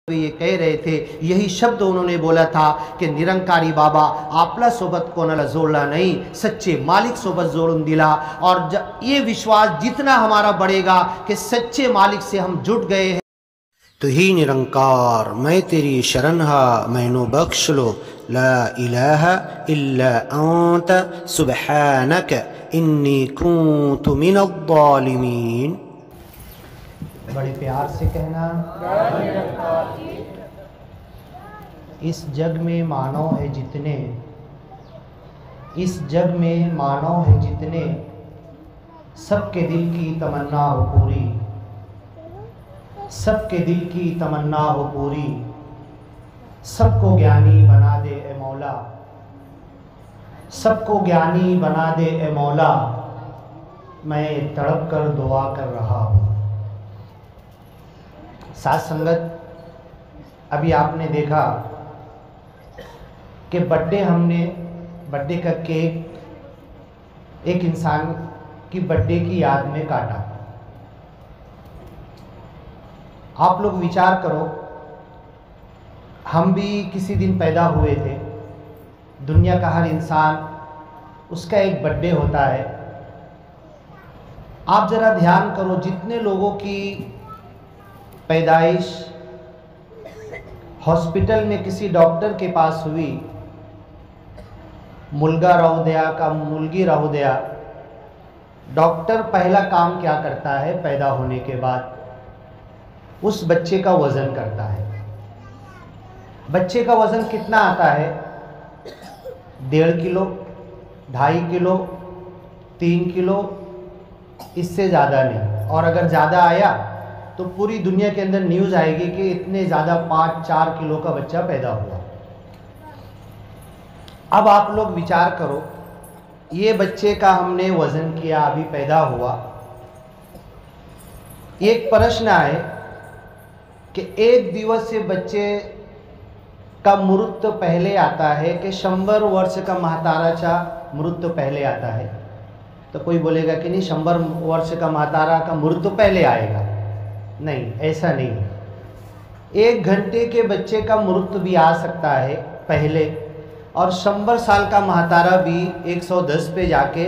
ये कह रहे थे, यही शब्द उन्होंने बोला था कि निरंकारी बाबा आपला सोबत कोणाला जोड़ला नहीं, सच्चे मालिक सोबत जोड़ून दिला। और ये विश्वास जितना हमारा बढ़ेगा कि सच्चे मालिक से हम जुड़ गए हैं। तो ही निरंकार मैं तेरी शरण हा मैनू बख्श लो, ला इलाहा इल्ला अंत सुबहानक इन्नी कुन्तु मिनज़्ज़ालिमीन। बड़े प्यार से कहना, इस जग में मानव है जितने, इस जग में मानव है जितने, सबके दिल की तमन्ना हो पूरी, सबके दिल की तमन्ना हो पूरी, सबको ज्ञानी बना दे ए मौला, सबको ज्ञानी बना दे ए मौला, मैं तड़प कर दुआ कर रहा हूँ। साथ संगत, अभी आपने देखा कि बर्थडे का केक एक इंसान की बर्थडे की याद में काटा। आप लोग विचार करो, हम भी किसी दिन पैदा हुए थे। दुनिया का हर इंसान, उसका एक बर्थडे होता है। आप ज़रा ध्यान करो, जितने लोगों की पैदाइश हॉस्पिटल में किसी डॉक्टर के पास हुई, मुलगा राहू दया का मुलगी राहू दया, डॉक्टर पहला काम क्या करता है? पैदा होने के बाद उस बच्चे का वज़न करता है। बच्चे का वज़न कितना आता है? 1.5 किलो, 2.5 किलो, 3 किलो, इससे ज़्यादा नहीं। और अगर ज़्यादा आया तो पूरी दुनिया के अंदर न्यूज़ आएगी कि इतने ज़्यादा 5-4 किलो का बच्चा पैदा हुआ। अब आप लोग विचार करो, ये बच्चे का हमने वज़न किया, अभी पैदा हुआ। एक प्रश्न आए कि एक दिवस से बच्चे का मृत्यु पहले आता है कि 100 वर्ष का म्हाताराचा मृत्यु पहले आता है? तो कोई बोलेगा कि नहीं, 100 वर्ष का म्हातारा का मृत्यु पहले आएगा। नहीं, ऐसा नहीं है। 1 घंटे के बच्चे का मृत्यु भी आ सकता है पहले, और 100 साल का म्हातारा भी 110 पे जाके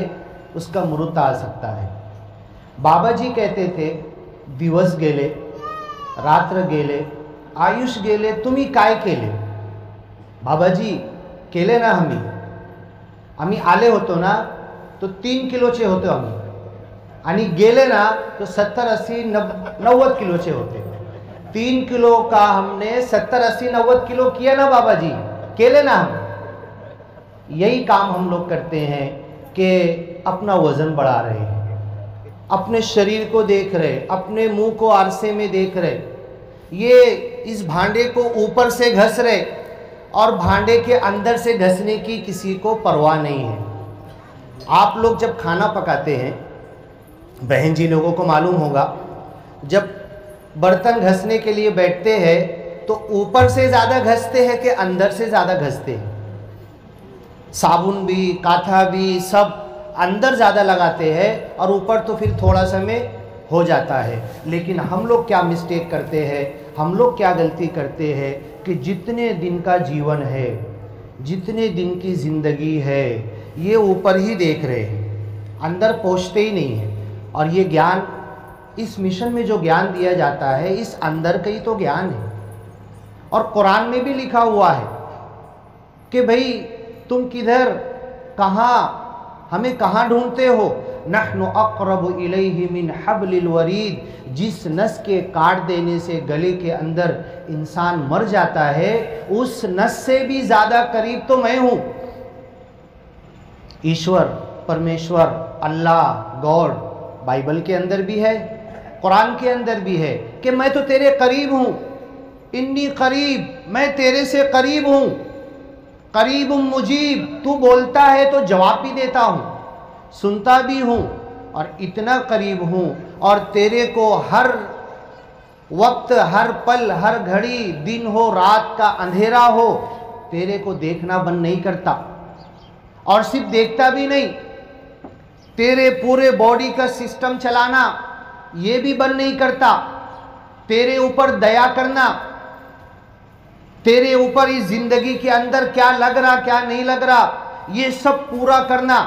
उसका मृत्यु आ सकता है। बाबा जी कहते थे, दिवस गेले, रात्र गेले, आयुष गेले, तुम्ही काय केले? बाबाजी केले ना, आम्ही आले होतो ना तो 3 किलोचे होते आम्ही, आणि गेले ना तो 70, 80, 90 किलोचे होते। 3 किलो का हमने 70, 80, 90 किलो किया ना बाबाजी, केले ना हम। यही काम हम लोग करते हैं कि अपना वज़न बढ़ा रहे हैं, अपने शरीर को देख रहे, अपने मुंह को आरसे में देख रहे, ये इस भांडे को ऊपर से घस रहे और भांडे के अंदर से घसने की किसी को परवाह नहीं है। आप लोग जब खाना पकाते हैं, बहन जी लोगों को मालूम होगा, जब बर्तन घसने के लिए बैठते हैं तो ऊपर से ज़्यादा घसते हैं कि अंदर से ज़्यादा घसते हैं? साबुन भी, काथा भी, सब अंदर ज़्यादा लगाते हैं और ऊपर तो फिर थोड़ा सा में हो जाता है। लेकिन हम लोग क्या मिस्टेक करते हैं, हम लोग क्या गलती करते हैं कि जितने दिन का जीवन है, जितने दिन की ज़िंदगी है, ये ऊपर ही देख रहे हैं, अंदर पहुँचते ही नहीं हैं। और ये ज्ञान, इस मिशन में जो ज्ञान दिया जाता है, इस अंदर का ही तो ज्ञान है। और कुरान में भी लिखा हुआ है कि भाई तुम किधर, कहाँ, हमें कहाँ ढूंढते हो? नहनु अक़रबु इलैहि मिन हब्लिल वरीद। जिस नस के काट देने से गले के अंदर इंसान मर जाता है, उस नस से भी ज़्यादा करीब तो मैं हूँ। ईश्वर, परमेश्वर, अल्लाह, गॉड, बाइबल के अंदर भी है, कुरान के अंदर भी है कि मैं तो तेरे करीब हूँ। इन्नी करीब, मैं तेरे से करीब हूँ। करीब मुजीब, तू बोलता है तो जवाब भी देता हूँ, सुनता भी हूँ, और इतना करीब हूँ। और तेरे को हर वक्त, हर पल, हर घड़ी, दिन हो, रात का अंधेरा हो, तेरे को देखना बंद नहीं करता। और सिर्फ देखता भी नहीं, तेरे पूरे बॉडी का सिस्टम चलाना ये भी बंद नहीं करता। तेरे ऊपर दया करना, तेरे ऊपर इस जिंदगी के अंदर क्या लग रहा क्या नहीं लग रहा, ये सब पूरा करना।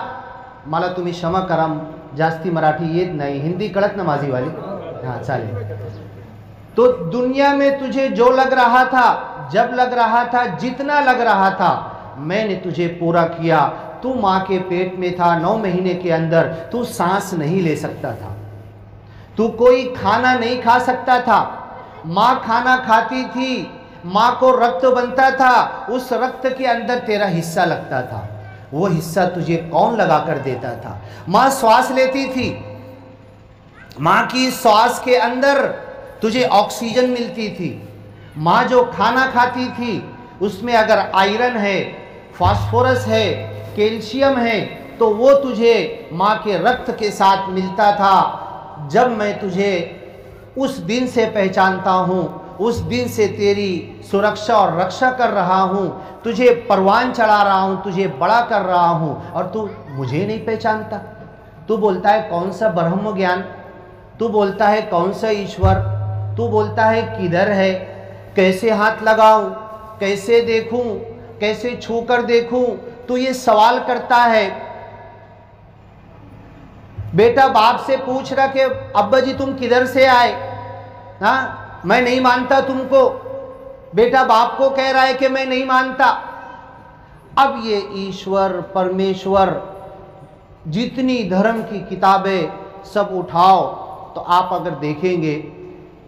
मला तुम्ही क्षमा करा, जास्ती मराठी येत नाही, हिंदी कळत ना माझी वाली, हाँ चालेल। तो दुनिया में तुझे जो लग रहा था, जब लग रहा था, जितना लग रहा था, मैंने तुझे पूरा किया। तू माँ के पेट में था, 9 महीने के अंदर तू सांस नहीं ले सकता था, तू कोई खाना नहीं खा सकता था। माँ खाना खाती थी, माँ को रक्त बनता था, उस रक्त के अंदर तेरा हिस्सा लगता था। वो हिस्सा तुझे कौन लगा कर देता था? माँ श्वास लेती थी, माँ की श्वास के अंदर तुझे ऑक्सीजन मिलती थी। माँ जो खाना खाती थी उसमें अगर आयरन है, फास्फोरस है, कैल्शियम है, तो वो तुझे माँ के रक्त के साथ मिलता था। जब मैं तुझे उस दिन से पहचानता हूँ, उस दिन से तेरी सुरक्षा और रक्षा कर रहा हूँ, तुझे परवान चढ़ा रहा हूँ, तुझे बड़ा कर रहा हूँ, और तू मुझे नहीं पहचानता। तू बोलता है कौन सा ब्रह्म ज्ञान, तू बोलता है कौन सा ईश्वर, तू बोलता है किधर है, कैसे हाथ लगाऊं, कैसे देखूं, कैसे छू कर देखूं, तू ये सवाल करता है। बेटा बाप से पूछ रहा कि अब्बा जी तुम किधर से आए, हाँ मैं नहीं मानता तुमको। बेटा बाप को कह रहा है कि मैं नहीं मानता। अब ये ईश्वर परमेश्वर जितनी धर्म की किताबें सब उठाओ तो आप अगर देखेंगे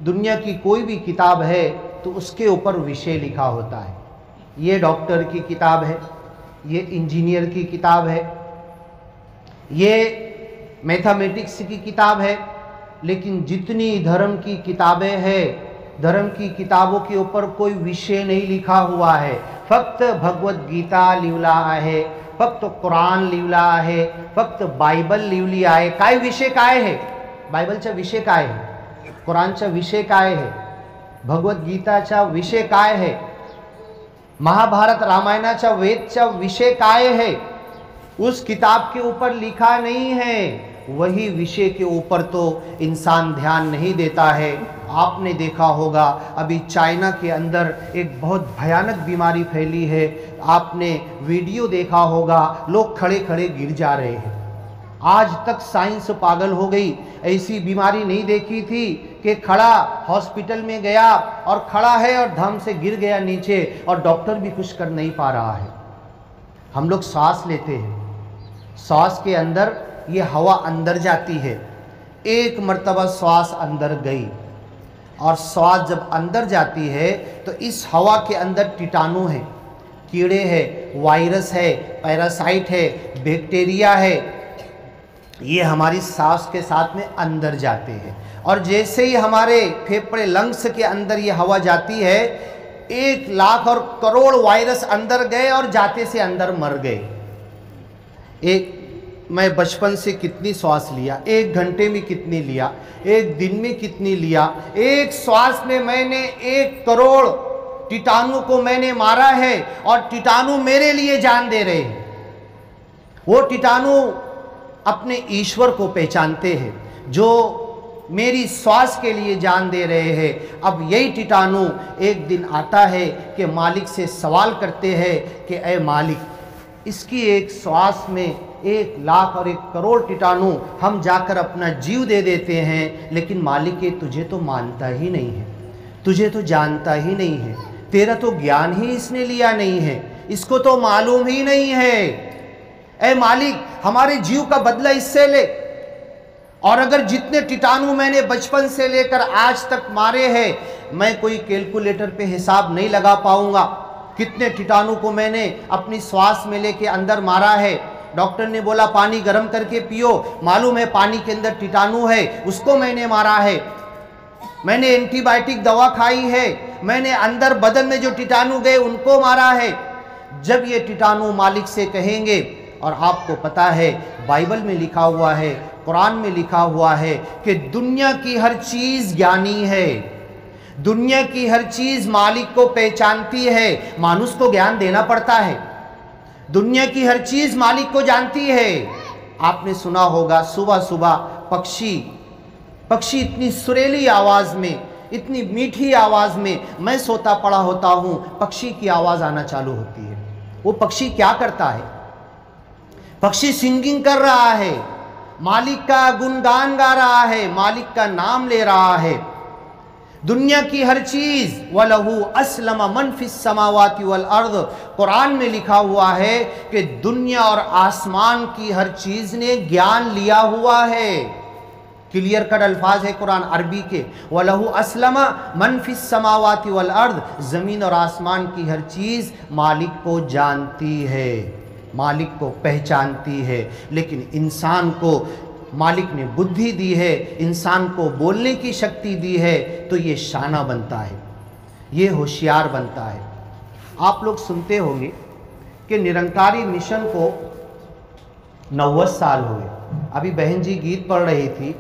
दुनिया की कोई भी किताब है तो उसके ऊपर विषय लिखा होता है। ये डॉक्टर की किताब है, ये इंजीनियर की किताब है, ये मैथमेटिक्स की किताब है, लेकिन जितनी धर्म की किताबें हैं, धर्म की किताबों के ऊपर कोई विषय नहीं लिखा हुआ है। फक्त भगवत गीता लिवला आहे, फक्त कुरान लिवला आहे, फक्त बायबल लिवली आहे। काय विषय काय आहे? बायबलचा विषय काय आहे? कुरानचा विषय काय आहे? भगवत गीताचा विषय काय आहे? महाभारत रामायणाचा वेदचा विषय काय है? उस किताब के ऊपर लिखा नहीं है। वही विषय के ऊपर तो इंसान ध्यान नहीं देता है। आपने देखा होगा अभी चाइना के अंदर एक बहुत भयानक बीमारी फैली है। आपने वीडियो देखा होगा, लोग खड़े खड़े गिर जा रहे हैं। आज तक साइंस पागल हो गई, ऐसी बीमारी नहीं देखी थी कि खड़ा हॉस्पिटल में गया और खड़ा है और धम से गिर गया नीचे और डॉक्टर भी कुछ कर नहीं पा रहा है। हम लोग सांस लेते हैं, सांस के अंदर ये हवा अंदर जाती है। एक मर्तबा श्वास अंदर गई और श्वास जब अंदर जाती है तो इस हवा के अंदर कीटाणु है, कीड़े हैं, वायरस है, पैरासाइट है, बैक्टीरिया है। ये हमारी सांस के साथ में अंदर जाते हैं और जैसे ही हमारे फेफड़े लंग्स के अंदर ये हवा जाती है, 1 लाख और करोड़ वायरस अंदर गए और जाते से अंदर मर गए। मैं बचपन से कितनी श्वास लिया, 1 घंटे में कितनी लिया, 1 दिन में कितनी लिया, एक श्वास में मैंने 1 करोड़ कीटाणु को मैंने मारा है और कीटाणु मेरे लिए जान दे रहे हैं। वो कीटाणु अपने ईश्वर को पहचानते हैं जो मेरी श्वास के लिए जान दे रहे हैं। अब यही कीटाणु एक दिन आता है कि मालिक से सवाल करते हैं कि ऐ मालिक, इसकी एक श्वास में 1 लाख और 1 करोड़ कीटाणु हम जाकर अपना जीव दे देते हैं, लेकिन मालिक ये तुझे तो मानता ही नहीं है, तुझे तो जानता ही नहीं है, तेरा तो ज्ञान ही इसने लिया नहीं है, इसको तो मालूम ही नहीं है। ऐ मालिक, हमारे जीव का बदला इससे ले। और अगर जितने कीटाणु मैंने बचपन से लेकर आज तक मारे हैं, मैं कोई कैलकुलेटर पे हिसाब नहीं लगा पाऊंगा कितने कीटाणु को मैंने अपनी श्वास में लेके अंदर मारा है। डॉक्टर ने बोला पानी गर्म करके पियो, मालूम है पानी के अंदर कीटाणु है, उसको मैंने मारा है। मैंने एंटीबायोटिक दवा खाई है, मैंने अंदर बदन में जो कीटाणु गए उनको मारा है। जब ये कीटाणु मालिक से कहेंगे, और आपको पता है बाइबल में लिखा हुआ है, कुरान में लिखा हुआ है कि दुनिया की हर चीज़ ज्ञानी है, दुनिया की हर चीज़ मालिक को पहचानती है, मानुष को ज्ञान देना पड़ता है। दुनिया की हर चीज़ मालिक को जानती है। आपने सुना होगा सुबह सुबह पक्षी इतनी सुरीली आवाज़ में इतनी मीठी आवाज़ में मैं सोता पड़ा होता हूँ, पक्षी की आवाज़ आना चालू होती है। वो पक्षी क्या करता है? पक्षी सिंगिंग कर रहा है, मालिक का गुणगान गा रहा है, मालिक का नाम ले रहा है। दुनिया की हर चीज वलहू अस्लम मन फिस समावाति वल अर्द, कुरान में लिखा हुआ है कि दुनिया और आसमान की हर चीज ने ज्ञान लिया हुआ है। क्लियर कट अल्फाज है कुरान अरबी के, वलहू अस्लम मन फिस समावाति वल अर्द, जमीन और आसमान की हर चीज मालिक को जानती है, मालिक को पहचानती है। लेकिन इंसान को मालिक ने बुद्धि दी है, इंसान को बोलने की शक्ति दी है, तो ये शाना बनता है, ये होशियार बनता है। आप लोग सुनते होंगे कि निरंकारी मिशन को 90 साल हुए। अभी बहन जी गीत पढ़ रही थी,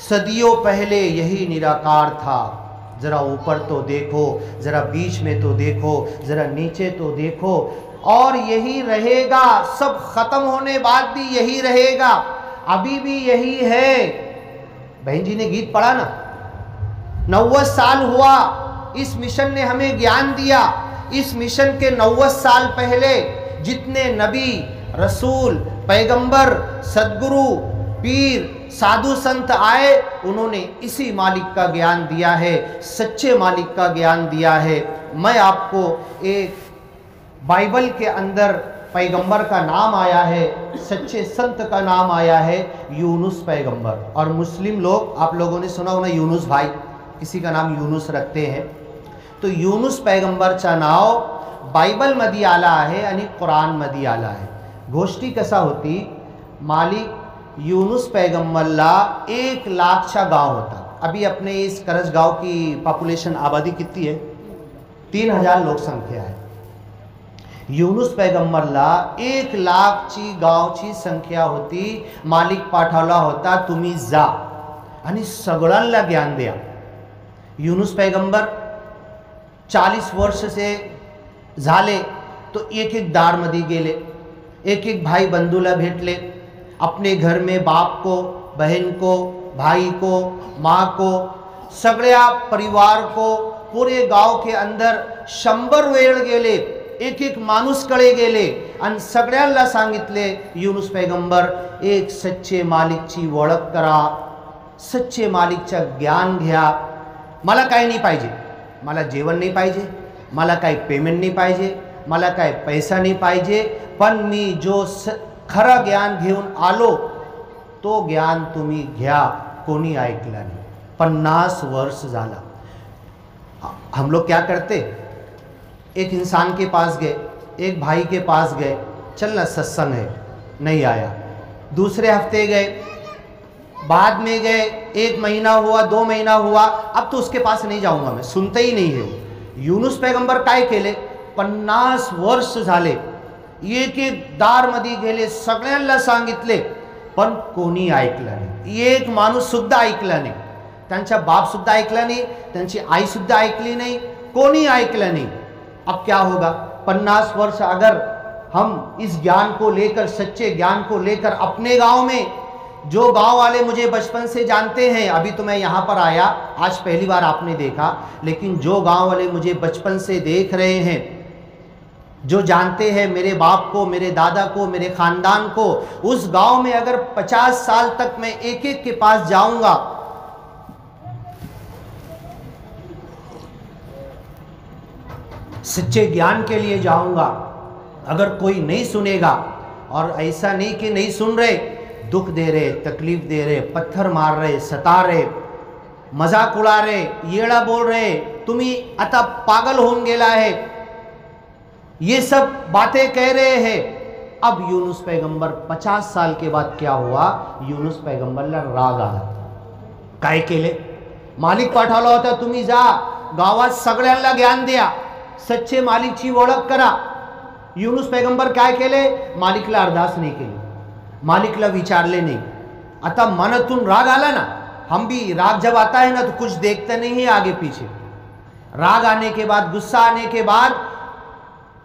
सदियों पहले यही निराकार था, ज़रा ऊपर तो देखो, ज़रा बीच में तो देखो, ज़रा नीचे तो देखो, और यही रहेगा, सब खत्म होने बाद भी यही रहेगा, अभी भी यही है। बहन जी ने गीत पढ़ा ना, 90 साल हुआ, इस मिशन ने हमें ज्ञान दिया। इस मिशन के 90 साल पहले जितने नबी, रसूल, पैगंबर, सदगुरु, पीर, साधु संत आए, उन्होंने इसी मालिक का ज्ञान दिया है, सच्चे मालिक का ज्ञान दिया है। मैं आपको एक बाइबल के अंदर पैगंबर का नाम आया है, सच्चे संत का नाम आया है, यूनुस पैगंबर। और मुस्लिम लोग, आप लोगों ने सुना होगा यूनुस भाई, किसी का नाम यूनुस रखते हैं। तो यूनुस पैगंबरचा नाव बायबलमध्ये आला आहे आणि कुराणमध्ये आला आहे। गोष्टी कसा होती, मालिक यूनुस पैगंबरला 1 लाखचा गाव होता। अभी अपने इस करज गांव की पॉपुलेशन आबादी कितनी है? 3000 लोक संख्या है। यूनुस पैगंबरला 1 लाखची गावची संख्या होती। मालिक पाठवला होता, तुम्ही जा आणि सगळ्यांना ज्ञान द्या। यूनुस पैगंबर 40 वर्ष से झाले तो एक एक दारमध्ये गेले, एक एक भाई बंधूला भेटले, अपने घर में बाप को, बहन को, भाई को, माँ को, सगळ्या परिवार को, पूरे गाव के अंदर 100 वेळ गेले, एक एक माणूसकडे गेले आणि सगळ्यांना सांगितले, यूनुस पैगंबर, एक सच्चे मालिकची ओळख करा, सच्चे मालिकचं ज्ञान घ्या। मला काही नाही पाहिजे, मला जेवण नाही पाहिजे, मला काही पेमेंट नाही पाहिजे, मला काही पैसा नाही पाहिजे, पण मी जो खरं ज्ञान घेऊन आलो तो ज्ञान तुम्ही घ्या। कोणी ऐकलं नाही। 50 वर्ष झाला। हम लोग क्या करते, एक इंसान के पास गए, एक भाई के पास गए, चलना सत्संग है, नहीं आया। दूसरे हफ्ते गए, बाद में गए, 1 महीना हुआ, 2 महीना हुआ, अब तो उसके पास नहीं जाऊंगा मैं, सुनते ही नहीं है वो। यूनुस पैगंबर काय केले, 50 वर्ष झाले, एक एक दारमध्ये गेले, सगळ्यांना सांगितले, पण कोणी ऐकलं नाही। एक माणूस सुद्धा ऐकला नाही, त्यांचा बाप सुद्धा ऐकला नाही, त्यांची आई सुद्धा ऐकली नहीं, कोणी ऐकलं नहीं। अब क्या होगा, 50 वर्ष अगर हम इस ज्ञान को लेकर, सच्चे ज्ञान को लेकर अपने गांव में, जो गांव वाले मुझे बचपन से जानते हैं, अभी तो मैं यहाँ पर आया, आज पहली बार आपने देखा, लेकिन जो गांव वाले मुझे बचपन से देख रहे हैं, जो जानते हैं मेरे बाप को, मेरे दादा को, मेरे खानदान को, उस गांव में अगर 50 साल तक मैं एक एक के पास जाऊंगा, सच्चे ज्ञान के लिए जाऊंगा, अगर कोई नहीं सुनेगा, और ऐसा नहीं कि नहीं सुन रहे, दुख दे रहे, तकलीफ दे रहे, पत्थर मार रहे, सता रहे, मजाक उड़ा रहे, येड़ा बोल रहे, तुम्ही आता पागल होऊन गेला है, ये सब बातें कह रहे हैं। अब यूनुस पैगंबर 50 साल के बाद क्या हुआ, यूनुस पैगंबरला राग आला। काय केले, मालिक पाठवला होता, तुम्ही जा गावात सगळ्यांना ज्ञान द्या, सच्चे मालिकची ओळख करा। यूनुस पैगंबर काय केले, मालिकला अरदास नहीं केली, मालिकला विचारले नहीं। आता मनातून राग आला ना, हम भी राग जब आता है ना तो कुछ देखते नहीं है आगे पीछे। राग आने के बाद, गुस्सा आने के बाद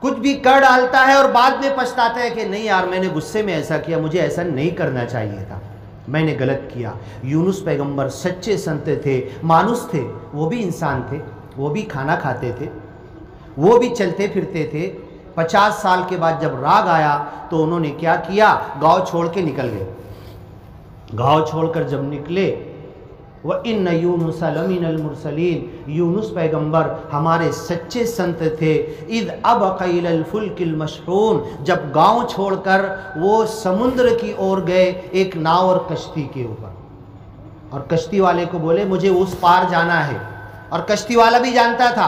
कुछ भी कर डालता है और बाद में पछताता है कि नहीं यार, मैंने गुस्से में ऐसा किया, मुझे ऐसा नहीं करना चाहिए था। मैंने गलत किया। यूनुस पैगंबर सच्चे संत थे, मानुस थे, वो भी इंसान थे, वो भी खाना खाते थे, वो भी चलते फिरते थे। 50 साल के बाद जब राग आया तो उन्होंने क्या किया, गांव छोड़ के निकल गए। गांव छोड़कर जब निकले, व इन्न यूनुस लमिनल मुरसलीन, यूनुस पैगंबर हमारे सच्चे संत थे। इद अबक़इलल फुल्किल मशहून, जब गांव छोड़कर वो समुद्र की ओर गए, एक नाव और कश्ती के ऊपर, और कश्ती वाले को बोले मुझे उस पार जाना है। और कश्ती वाला भी जानता था,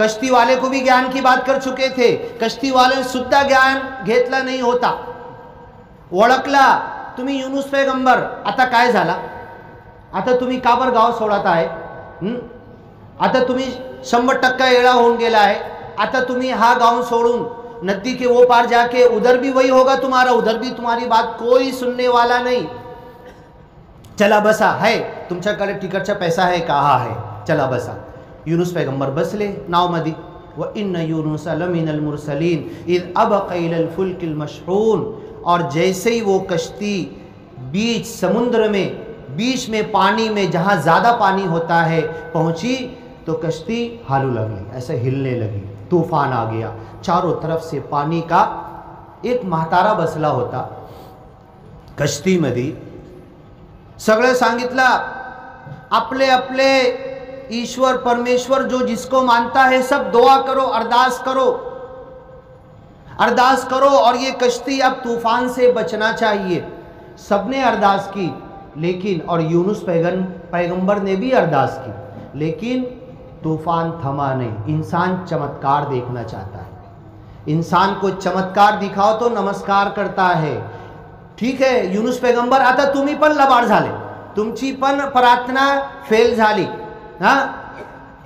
कश्ती वाले को भी ज्ञान की बात कर चुके थे। कश्ती वाले सुद्धा ज्ञान घेतला नहीं होता, ओळखला तुम्ही यूनुस पैगंबर, आता काय झाला, आता तुम्ही का बरं गाव सोडत आहे, आता तुम्ही 100% येडा होऊन गेला है, आता तुम्ही हा गांव सोडून नदी के वो पार जाके उधर भी वही होगा तुम्हारा, उधर भी तुम्हारी बात कोई सुनने वाला नहीं, चला बसा है, तुमच्याकडे तिकडचा पैसा है का, हा है, चला बसा। यूनुस पैगंबर बसले नाव मध्ये। व इन्न यूनुस लमिनल मुरसलीन इद अबक़इलल फुल्किल मशहून, और जैसे ही वो कश्ती बीच समुद्र में, बीच में पानी में, जहाँ ज़्यादा पानी होता है पहुँची, तो कश्ती हालू लगी, ऐसे हिलने लगी, तूफान आ गया, चारों तरफ से पानी का। एक म्हातारा बसला होता कश्तीमध्ये। सगळं सांगितलं, अपने अपने ईश्वर परमेश्वर जो जिसको मानता है सब दुआ करो, अरदास करो, अरदास करो, और ये कश्ती अब तूफान से बचना चाहिए। सबने अरदास की, लेकिन और यूनुस पैगंबर ने भी अरदास की, लेकिन तूफान थमा नहीं। इंसान चमत्कार देखना चाहता है, इंसान को चमत्कार दिखाओ तो नमस्कार करता है। ठीक है, यूनुस पैगंबर आता तुम्ही पण लबाड झाले, तुमची पण प्रार्थना फेल झाली। हां,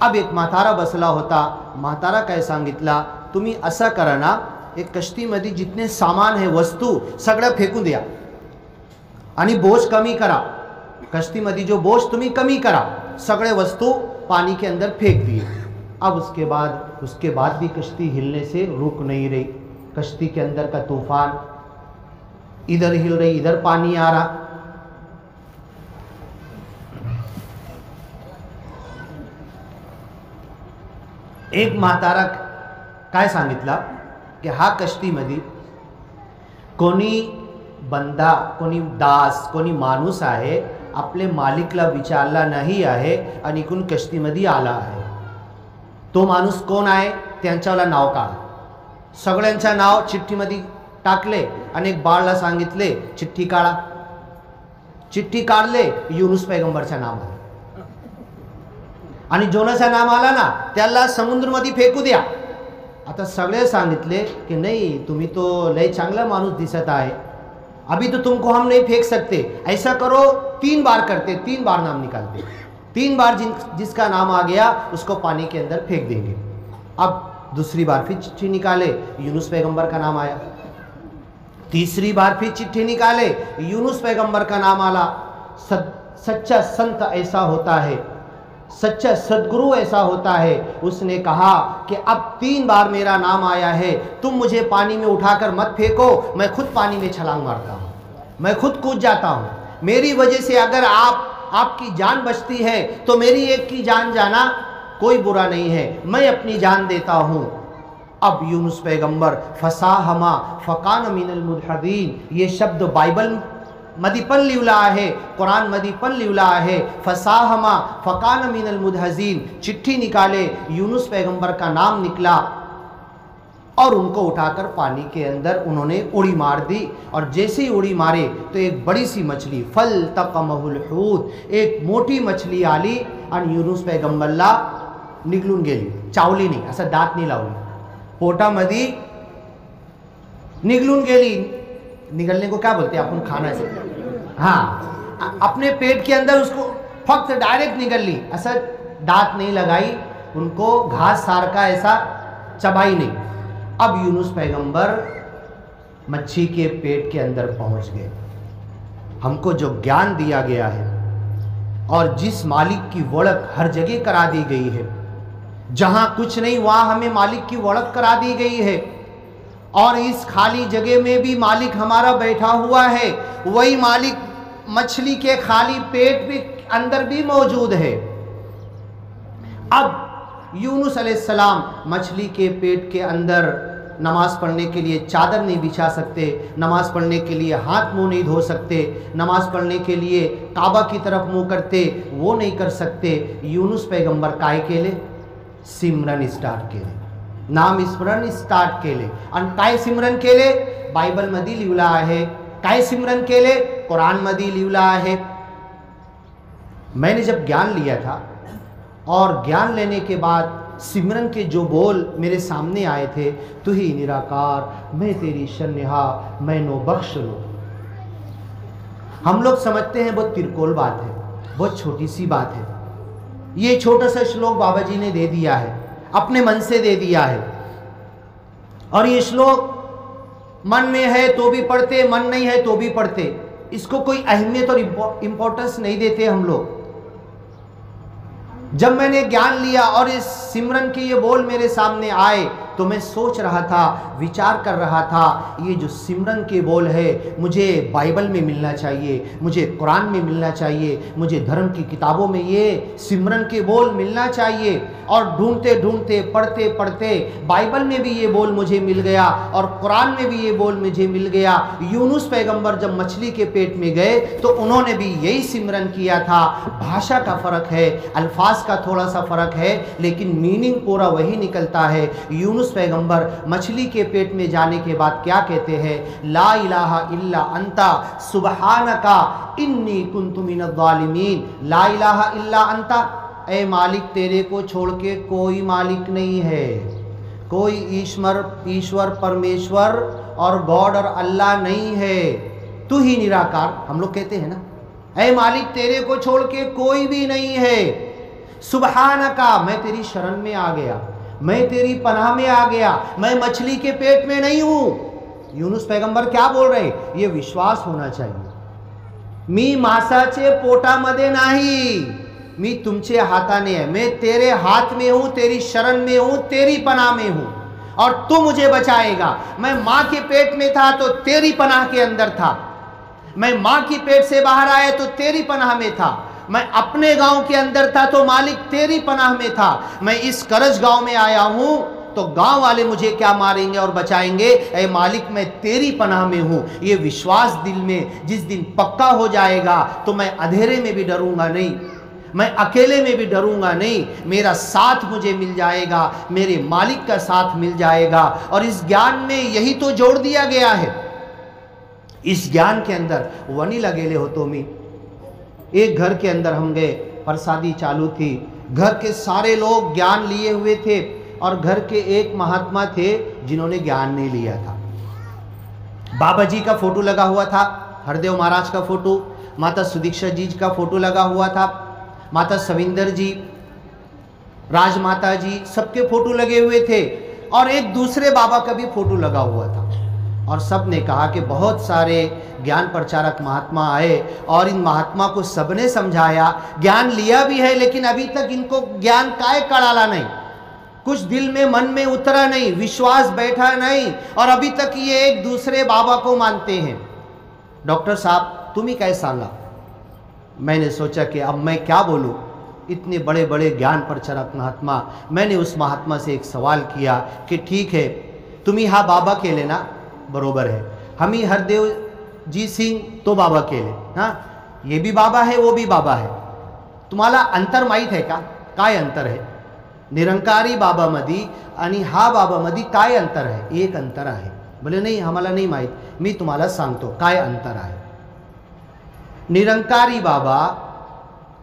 अब एक म्हातारा बसला होता, म्हातारा काय सांगितला, तुम्ही असं करा ना, एक कश्तीमध्ये जितने सामान है, वस्तू सगळं फेकून द्या आणि बोझ कमी करा, कश्तीमध्ये जो बोझ तुम्ही कमी करा, सगळे वस्तू पानी के अंदर फेंक दिए। अब उसके बाद भी कश्ती हिलने से रुक नहीं रही। कश्ती के अंदर का तूफान इधर हिल रही, इधर पानी आ रहा। एक म्हातारा काय सांगितला की हा कश्तीमध्ये कोणी बंदा, कोणी दास, कोणी माणूस आहे, आपले मालिकला विचारला नाही आहे आणि इकडून कश्तीमध्ये आला आहे। तो माणूस कोण आहे, त्यांच्याला नाव काढ। सगळ्यांचं नाव चिठ्ठीमध्ये टाकले आणि एक बाळला सांगितले चिठ्ठी काढा। चिठ्ठी काढले, यूनुस पैगंबरचं नाव आलं, आणि जोनाचं नाम आला ना त्याला समुद्रमध्ये फेकू द्या। आता सगळे सांगितले की नहीं, तुम्ही तो लय चांगला माणूस दिसत आहे, अभी तो तुमको हम नहीं फेंक सकते, ऐसा करो 3 बार करते, 3 बार नाम निकालते, 3 बार जिसका नाम आ गया उसको पानी के अंदर फेंक देंगे। अब दूसरी बार फिर चिट्ठी निकाले, यूनुस पैगंबर का नाम आया। तीसरी बार फिर चिट्ठी निकाले, यूनुस पैगंबर का नाम आला। सच्चा संत ऐसा होता है, सच्चा सदगुरु ऐसा होता है। उसने कहा कि अब 3 बार मेरा नाम आया है, तुम मुझे पानी में उठाकर मत फेंको, मैं खुद पानी में छलांग मारता हूँ, मैं खुद कूद जाता हूँ। मेरी वजह से अगर आपकी जान बचती है तो मेरी एक की जान जाना कोई बुरा नहीं है, मैं अपनी जान देता हूँ। अब यूनुस पैगंबर फसाहमा फ़कान मिनल मुदहदीन, ये शब्द बाइबल मध्ये पण लिवला आहे, कुरान मध्ये पण लिवला आहे, फसाहमा फ़कान मिनल मुदहदीन। चिट्ठी निकाले, यूनुस पैगंबर का नाम निकला और उनको उठाकर पानी के अंदर उन्होंने उड़ी मार दी। और जैसे ही उड़ी मारे तो एक बड़ी सी मछली, फल्तक़महुल हूत, एक मोठी मछली आली आणि यूनुस पैगंबरला निघलून गेली, चावली नाही, असं दात नाही लावली, पोटामध्ये निघलून गेली। निगलने को क्या बोलते हैं अपन, खाना से, हाँ, अपने पेट के अंदर उसको फक्त डायरेक्ट निगल ली, ऐसा दांत नहीं लगाई, उनको घास सारका ऐसा चबाई नहीं। अब यूनुस पैगंबर मच्छी के पेट के अंदर पहुंच गए। हमको जो ज्ञान दिया गया है और जिस मालिक की वड़क हर जगह करा दी गई है, जहां कुछ नहीं वहां हमें मालिक की वड़क करा दी गई है, और इस खाली जगह में भी मालिक हमारा बैठा हुआ है। वही मालिक मछली के खाली पेट भी अंदर भी मौजूद है। अब यूनुस अलैहिस्सलाम मछली के पेट के अंदर नमाज पढ़ने के लिए चादर नहीं बिछा सकते, नमाज पढ़ने के लिए हाथ मुंह नहीं धो सकते, नमाज पढ़ने के लिए काबा की तरफ मुंह करते, वो नहीं कर सकते। यूनुस पैगंबर काय केले? सिमरन स्टार्ट केले, नाम स्मरण स्टार्ट केले। आणि काय सिमरन केले? बायबल मध्ये लिहिलं आहे। काय सिमरन केले? कुरान मध्ये लिहिलं आहे। मैंने जब ज्ञान लिया था और ज्ञान लेने के बाद सिमरन के जो बोल मेरे सामने आए थे, तू ही निराकार, मैं तेरी शरणिहा, मैं नो बख्श लो। हम लोग समझते हैं बहुत तिरकोल बात है, बहुत छोटी सी बात है। ये छोटा सा श्लोक बाबा जी ने दे दिया है, अपने मन से दे दिया है। और ये श्लोक मन में है तो भी पढ़ते, मन नहीं है तो भी पढ़ते, इसको कोई अहमियत और इंपॉर्टेंस नहीं देते हम लोग। जब मैंने ज्ञान लिया और इस सिमरन के ये बोल मेरे सामने आए तो मैं सोच रहा था, विचार कर रहा था, ये जो सिमरन के बोल है मुझे बाइबल में मिलना चाहिए, मुझे कुरान में मिलना चाहिए, मुझे धर्म की किताबों में ये सिमरन के बोल मिलना चाहिए। और ढूंढते ढूंढते पढ़ते पढ़ते बाइबल में भी ये बोल मुझे मिल गया और कुरान में भी ये बोल मुझे मिल गया। यूनुस पैगंबर जब मछली के पेट में गए तो उन्होंने भी यही सिमरन किया था। भाषा का फ़र्क है, अल्फाज का थोड़ा सा फ़र्क है, लेकिन मीनिंग पूरा वही निकलता है। यूनुस पैगंबर मछली के पेट में जाने के बाद क्या कहते हैं? ला इलाहा इल्ला अंता सुबहानका इन्नी कुन्तु मिनज़ ज़ालिमीन। ला इलाहा इल्ला अंता, ए मालिक तेरे को छोड़ के कोई मालिक नहीं है, कोई ईश्वर परमेश्वर और गॉड और अल्लाह नहीं है, तू ही निराकार। हम लोग कहते हैं ना, ए मालिक तेरे को छोड़ के कोई भी नहीं है। सुबहानका, मैं तेरी शरण में आ गया, मैं तेरी पनाह में आ गया, मैं मछली के पेट में नहीं हूं। यूनुस पैगंबर क्या बोल रहे? ये विश्वास होना चाहिए। मी मासाचे पोटामध्ये नाही, मी तुमचे हाताने है, मैं तेरे हाथ में हूं, तेरी शरण में हूं, तेरी पनाह में हूं और तू मुझे बचाएगा। मैं मां के पेट में था तो तेरी पनाह के अंदर था, मैं मां की पेट से बाहर आया तो तेरी पनाह में था, मैं अपने गांव के अंदर था तो मालिक तेरी पनाह में था, मैं इस करज गांव में आया हूं तो गांव वाले मुझे क्या मारेंगे और बचाएंगे? ए मालिक मैं तेरी पनाह में हूं। ये विश्वास दिल में जिस दिन पक्का हो जाएगा तो मैं अंधेरे में भी डरूंगा नहीं, मैं अकेले में भी डरूंगा नहीं, मेरा साथ मुझे मिल जाएगा, मेरे मालिक का साथ मिल जाएगा। और इस ज्ञान में यही तो जोड़ दिया गया है। इस ज्ञान के अंदर वनी लगेले हो तो मी एक घर के अंदर हम गए, प्रसादी चालू थी, घर के सारे लोग ज्ञान लिए हुए थे और घर के एक महात्मा थे जिन्होंने ज्ञान नहीं लिया था। बाबा जी का फोटो लगा हुआ था, हरदेव महाराज का फोटो, माता सुदीक्षा जी का फोटो लगा हुआ था, माता सविंदर जी, राजमाता जी, सबके फोटो लगे हुए थे और एक दूसरे बाबा का भी फोटो लगा हुआ था। और सब ने कहा कि बहुत सारे ज्ञान प्रचारक महात्मा आए और इन महात्मा को सबने समझाया, ज्ञान लिया भी है लेकिन अभी तक इनको ज्ञान काय कड़ाला नहीं, कुछ दिल में मन में उतरा नहीं, विश्वास बैठा नहीं और अभी तक ये एक दूसरे बाबा को मानते हैं। डॉक्टर साहब तुम्ही काय सांगा? मैंने सोचा कि अब मैं क्या बोलूं, इतने बड़े बड़े ज्ञान प्रचारक महात्मा। मैंने उस महात्मा से एक सवाल किया कि ठीक है तुम्ही हा बाबा केले ना, बरोबर है, हम ही हरदेव जी सिंग तो बाबा केले, हाँ ये भी बाबा है वो भी बाबा है, तुम्हाला अंतर माहीत है का? काय अंतर है? निरंकारी बाबा मधी आणि हा बाबा मधी काय अंतर है? एक अंतर आहे। बोले नाही आम्हाला नाही माहीत, मी तुम्हाला सांगतो काय अंतर आहे। निरंकारी बाबा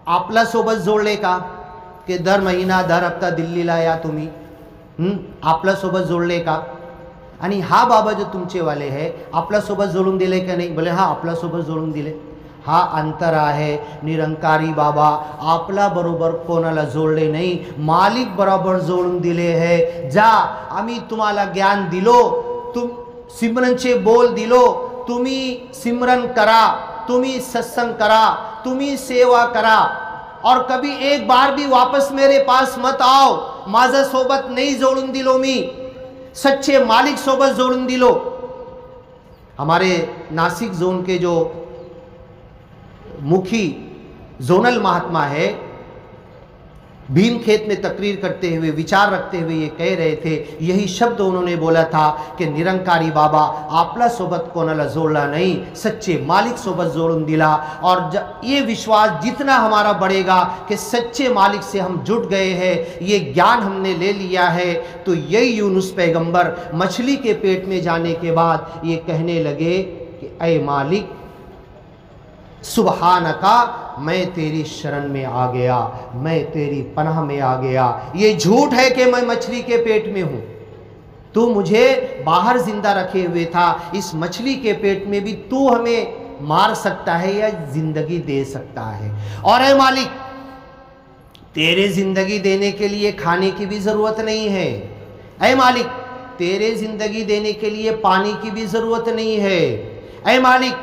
आपला सोबत जोडले का? की दर महिना दर हप्ता दिल्लीला या तुम्ही, आपला सोबत जोडले का? आणि हा बाबा जो तुमचेवाले है आपला सोबत जोडून दिले का नाही? बोले हाँ आपला सोबत जोडून दिले। हा अंतर आहे। निरंकारी बाबा आपला बरोबर कोणाला जोडले नाही, मालिक बरोबर जोडून दिले है। जा आम्ही तुम्हाला ज्ञान दिलो, तुम सिमरनचे बोल दिलो, तुम्ही सिमरन करा, तुम्ही सत्संग करा, तुम्ही सेवा करा और कभी एक बार भी वापस मेरे पास मत आओ, माझा सोबत नहीं जोडून दिलो, मी सच्चे मालिक सोबत जोडून दिलो। हमारे नासिक जोन के जो मुखी जोनल महात्मा है, भीमखेत में तकरीर करते हुए, विचार रखते हुए ये कह रहे थे, यही शब्द उन्होंने बोला था कि निरंकारी बाबा आपला सोबत कोणाला जोड़ला नहीं, सच्चे मालिक सोबत जोड़ून दिला। और ये विश्वास जितना हमारा बढ़ेगा कि सच्चे मालिक से हम जुड़ गए हैं, ये ज्ञान हमने ले लिया है, तो यही यूनुस पैगंबर मछली के पेट में जाने के बाद ये कहने लगे कि ऐ मालिक सुबहानका, मैं तेरी शरण में आ गया, मैं तेरी पनाह में आ गया। ये झूठ है कि मैं मछली के पेट में हूं, तू मुझे बाहर जिंदा रखे हुए था, इस मछली के पेट में भी तू हमें मार सकता है या जिंदगी दे सकता है। और ऐ मालिक, तेरे जिंदगी देने के लिए खाने की भी जरूरत नहीं है। ऐ मालिक, तेरे जिंदगी देने के लिए पानी की भी जरूरत नहीं है। ऐ मालिक,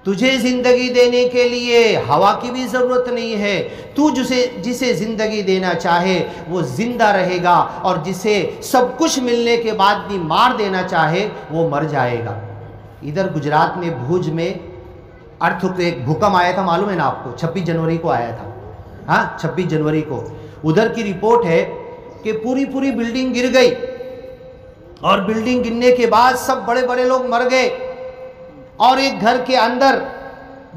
तुझे जिंदगी देने के लिए हवा की भी जरूरत नहीं है। तू जिसे जिंदगी देना चाहे वो जिंदा रहेगा, और जिसे सब कुछ मिलने के बाद भी मार देना चाहे वो मर जाएगा। इधर गुजरात में भुज में अर्थक्वेक भूकंप आया था, मालूम है ना आपको? 26 जनवरी को आया था। हाँ, 26 जनवरी को। उधर की रिपोर्ट है कि पूरी बिल्डिंग गिर गई, और बिल्डिंग गिरने के बाद सब बड़े बड़े लोग मर गए। और एक घर के अंदर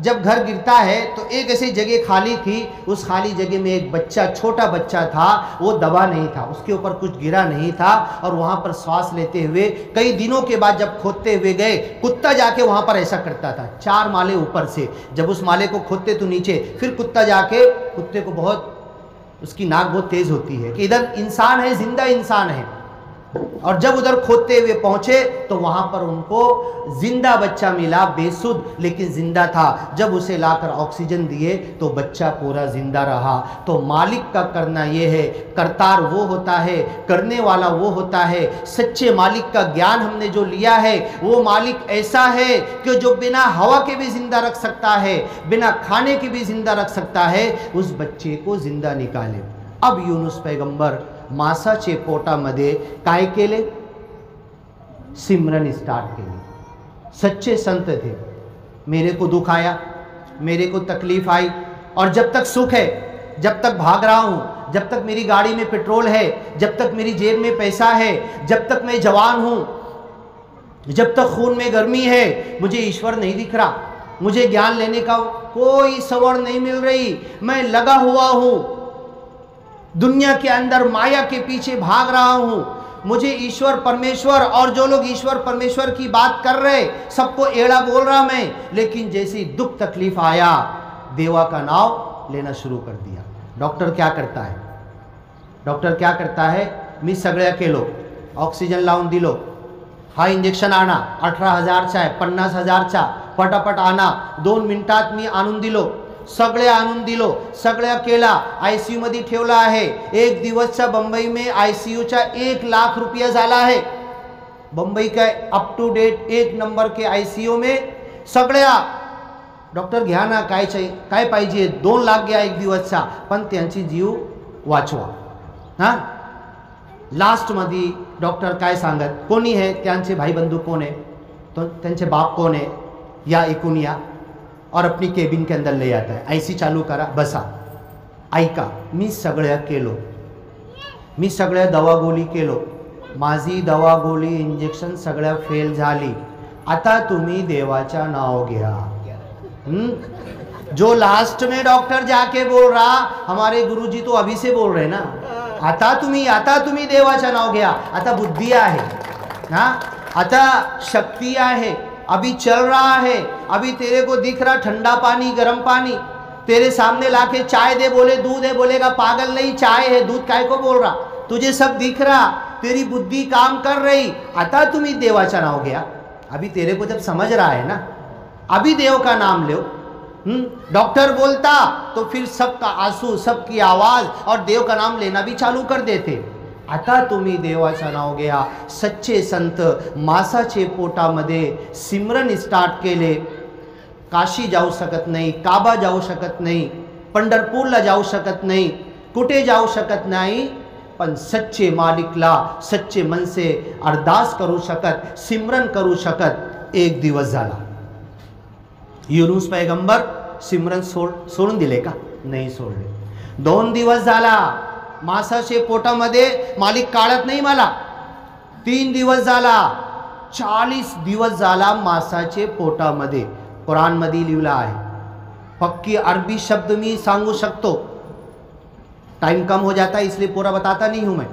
जब घर गिरता है तो एक ऐसी जगह खाली थी, उस खाली जगह में एक बच्चा, छोटा बच्चा था, वो दबा नहीं था, उसके ऊपर कुछ गिरा नहीं था, और वहाँ पर श्वास लेते हुए कई दिनों के बाद जब खोदते हुए गए, कुत्ता जाके वहाँ पर ऐसा करता था, 4 माले ऊपर से जब उस माले को खोदते तो नीचे, फिर कुत्ता जाके, कुत्ते को बहुत, उसकी नाक बहुत तेज होती है कि इधर इंसान है, जिंदा इंसान है, और जब उधर खोदते हुए पहुंचे तो वहां पर उनको जिंदा बच्चा मिला, बेसुध लेकिन जिंदा था। जब उसे लाकर ऑक्सीजन दिए तो बच्चा पूरा जिंदा रहा। तो मालिक का करना ये है, करतार वो होता है, करने वाला वो होता है। सच्चे मालिक का ज्ञान हमने जो लिया है, वो मालिक ऐसा है कि जो बिना हवा के भी जिंदा रख सकता है, बिना खाने के भी जिंदा रख सकता है, उस बच्चे को जिंदा निकाले। अब यूनुस पैगंबर मासाचे पोटामध्ये काय केले? सिमरन स्टार्ट केली। सच्चे संत थे। मेरे को दुख आया, मेरे को तकलीफ आई, और जब तक सुख है, जब तक भाग रहा हूं, जब तक मेरी गाड़ी में पेट्रोल है, जब तक मेरी जेब में पैसा है, जब तक मैं जवान हूं, जब तक खून में गर्मी है, मुझे ईश्वर नहीं दिख रहा, मुझे ज्ञान लेने का कोई सवड़ नहीं मिल रही। मैं लगा हुआ हूं दुनिया के अंदर, माया के पीछे भाग रहा हूं। मुझे ईश्वर परमेश्वर, और जो लोग ईश्वर परमेश्वर की बात कर रहे, सबको एड़ा बोल रहा मैं, लेकिन जैसी दुख तकलीफ आया, देवा का नाम लेना शुरू कर दिया। डॉक्टर क्या करता है? डॉक्टर क्या करता है? मी सगळ्या केलो, ऑक्सिजन लावून दिलो, हा इंजेक्शन आणा, 18,000चा आहे, 50,000चा, पटापट आणा, 2 मिनिटात मी आणून दिलो, सगळे आणून दिलो, सगळ्या केला, आयसीयू मध्ये ठेवला आहे। 1 दिवसचा बंबई में आयसीयूचा 1 लाख रुपया झाला है। बंबई का अप टू डेट 1 नंबर के आयसीयू में सगळ्या डॉक्टर घ्या ना, काय पाहिजे, 2 लाख घ्या 1 दिवसचा, पण त्यांची जीव वाचवा। हां, लास्ट मध्ये डॉक्टर काय सांगत, कोणी है त्यांचे भाई बंधू कोण है, तो त्यांचे बाप कोण है, या ऐकून या, और अपनी केबिन के अंदर ले आता है, आईसी चालू करा, बसा, ऐका, मी सगळ्या केलो, मी सगळ्या दवा गोळी केलो, माझी दवा गोळी इंजेक्शन सगळ्या फेल झाली, आता तुम्ही देवाचा नाव घ्या। जो लास्ट में डॉक्टर जाके बोल रहा, हमारे गुरुजी तो अभी से बोल रहे ना, आता तुम्ही देवाचा नाव घ्या। आता बुद्धी आहे, हाँ, आता शक्ति आहे, अभी चल रहा है, अभी तेरे को दिख रहा ठंडा पानी, गर्म पानी, तेरे सामने लाके चाय दे, बोले दूध है, बोलेगा पागल नहीं, चाय है, दूध काय को बोल रहा, तुझे सब दिख रहा, तेरी बुद्धि काम कर रही, आता तुम्ही देवाचा नाव घ्या। अभी तेरे को जब समझ रहा है ना, अभी देव का नाम लो। डॉक्टर बोलता तो फिर सबका आंसू, सबकी आवाज, और देव का नाम लेना भी चालू कर देते। आता तुम्ही देवाचा नाव घ्या। सच्चे संत मासाचे पोटामध्ये सिमरन स्टार्ट केले। काशी जाऊ शकत नाही, काबा जाऊ शकत नाही, पंढरपूरला जाऊ शकत नाही, कुठे जाऊ शकत नाही, पण सच्चे मालिकला सच्चे मन से अरदास करू शकत, सिमरन करू शकत एक दिवस झाला। यूनुस पैगंबर सिमरन सोडून दिले का? नाही सोडले. 2 दिवस झाला मासाचे पोटामध्ये मालिक काढत नाही मला. 3 दिवस झाला, 40 दिवस झाला मासाचे पोटामध्ये. कुरानमध्ये लिहिलं आहे. पक्की अरबी शब्द मी सांगू शकतो, टाइम कम हो जाता है इसलिए पूरा बताता नहीं हूं मैं.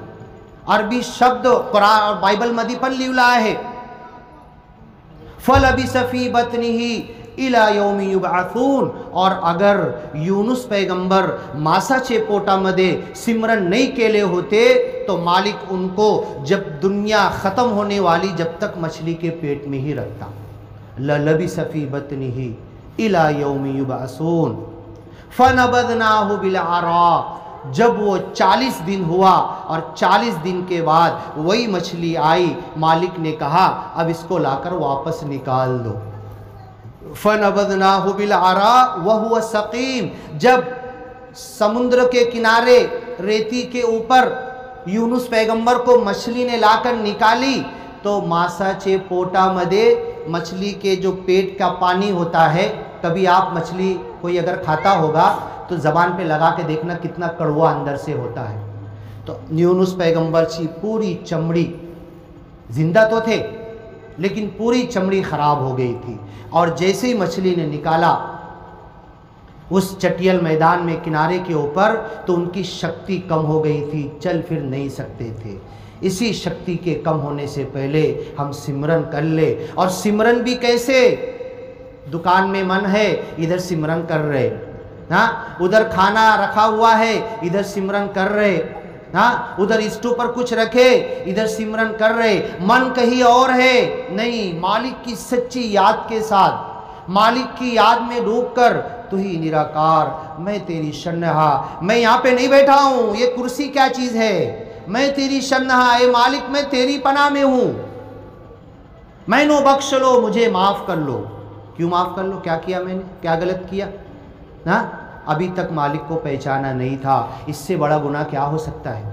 अरबी शब्द कुरान और बाइबल मध्ये पण लिहिलं आहे. फलबिस फी बतनिही इला यौमी युबअसून. और अगर यूनुस पैगंबर मासाचे पोटामध्ये सिमरन नहीं केले होते तो मालिक उनको जब दुनिया ख़त्म होने वाली जब तक मछली के पेट में ही रखता. ललबिस फी बतनिही इला यौमी युबअसून फनबदनाहु बिलअरा. जब वो 40 दिन हुआ और 40 दिन के बाद वही मछली आई, मालिक ने कहा अब इसको लाकर वापस निकाल दो. फनबदनाहु बिलअरा वहुव सकीम. जब समुद्र के किनारे रेती के ऊपर यूनुस पैगंबर को मछली ने लाकर निकाली तो मासाचे पोटामध्ये मछली के जो पेट का पानी होता है, कभी आप मछली कोई अगर खाता होगा तो ज़बान पे लगा के देखना कितना कड़वा अंदर से होता है. तो यूनुस पैगंबर की पूरी चमड़ी, जिंदा तो थे लेकिन पूरी चमड़ी ख़राब हो गई थी. और जैसे ही मछली ने निकाला उस चटियल मैदान में किनारे के ऊपर, तो उनकी शक्ति कम हो गई थी, चल फिर नहीं सकते थे. इसी शक्ति के कम होने से पहले हम सिमरन कर ले. और सिमरन भी कैसे? दुकान में मन है, इधर सिमरन कर रहे, हाँ, उधर खाना रखा हुआ है, इधर सिमरन कर रहे, हाँ, उधर स्टोव पर कुछ रखे, इधर सिमरन कर रहे. मन कहीं और है. नहीं, मालिक की सच्ची याद के साथ, मालिक की याद में डूबकर, तू ही निराकार, मैं तेरी शन्नहा, मैं यहाँ पे नहीं बैठा हूँ, ये कुर्सी क्या चीज़ है, मैं तेरी शन्नहा, ए मालिक मैं तेरी पनाह में हूँ, मैनो बख्श लो, मुझे माफ़ कर लो. क्यों माफ़ कर लो? क्या किया मैंने, क्या गलत किया? हाँ, अभी तक मालिक को पहचाना नहीं था. इससे बड़ा गुनाह क्या हो सकता है?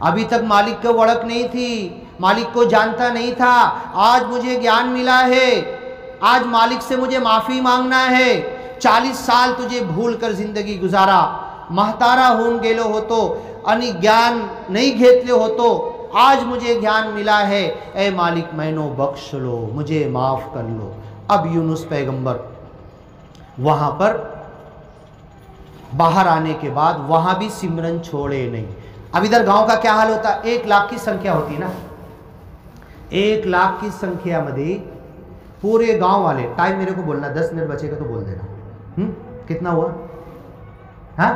अभी तक मालिक को ओळख नहीं थी, मालिक को जानता नहीं था. आज मुझे ज्ञान मिला है, आज मालिक से मुझे माफ़ी मांगना है. 40 साल तुझे भूल कर जिंदगी गुजारा, म्हातारा होऊन गेलो होतो आणि ज्ञान नहीं घेतले होतो. आज मुझे ज्ञान मिला है, ए मालिक मैनो बख्श लो, मुझे माफ़ कर लो. अब यूनुस पैगंबर वहाँ पर बाहर आने के बाद वहाँ भी सिमरन छोड़े नहीं. अब इधर गांव का क्या हाल होता? 1 लाख की संख्या होती ना, 1 लाख की संख्या मध्ये पूरे गांव वाले, टाइम मेरे को बोलना, 10 मिनट बचेगा तो बोल देना. कितना हुआ? हाँ,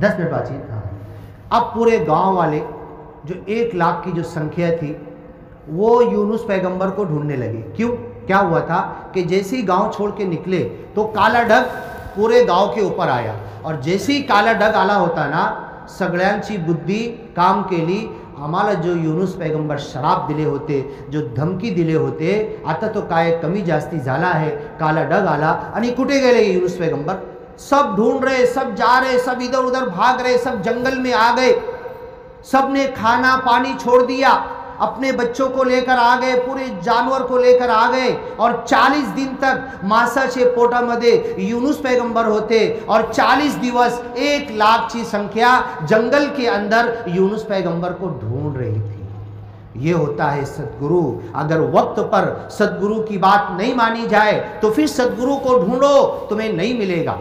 10 मिनट बाकी. हाँ, अब पूरे गांव वाले जो 1 लाख की जो संख्या थी वो यूनुस पैगंबर को ढूंढने लगे. क्यों? क्या हुआ था कि जैसे ही गांव छोड़ के निकले तो काला ढग पूरे गांव के ऊपर आया. और जैसे ही काला ढग आला होता ना, सगळ्यांची बुद्धी काम केली. आम्हाला जो यूनुस पैगंबर शराब दिले होते, जो धमकी दिले होते, आता तो काय कमी जास्ती झाला है. काला ढग आला आणि कुठे गेले यूनुस पैगंबर? सब ढूंढ रहे, सब जा रहे, सब इधर उधर भाग रहे, सब जंगल में आ गए. सब ने खाना पानी छोड़ दिया, अपने बच्चों को लेकर आ गए, पूरे जानवर को लेकर आ गए. और 40 दिन तक मासाचे पोटामध्ये यूनुस पैगंबर होते. और 40 दिवस 1 लाख की संख्या जंगल के अंदर यूनुस पैगंबर को ढूंढ रही थी. ये होता है सदगुरु. अगर वक्त पर सदगुरु की बात नहीं मानी जाए तो फिर सदगुरु को ढूंढो, तुम्हें नहीं मिलेगा.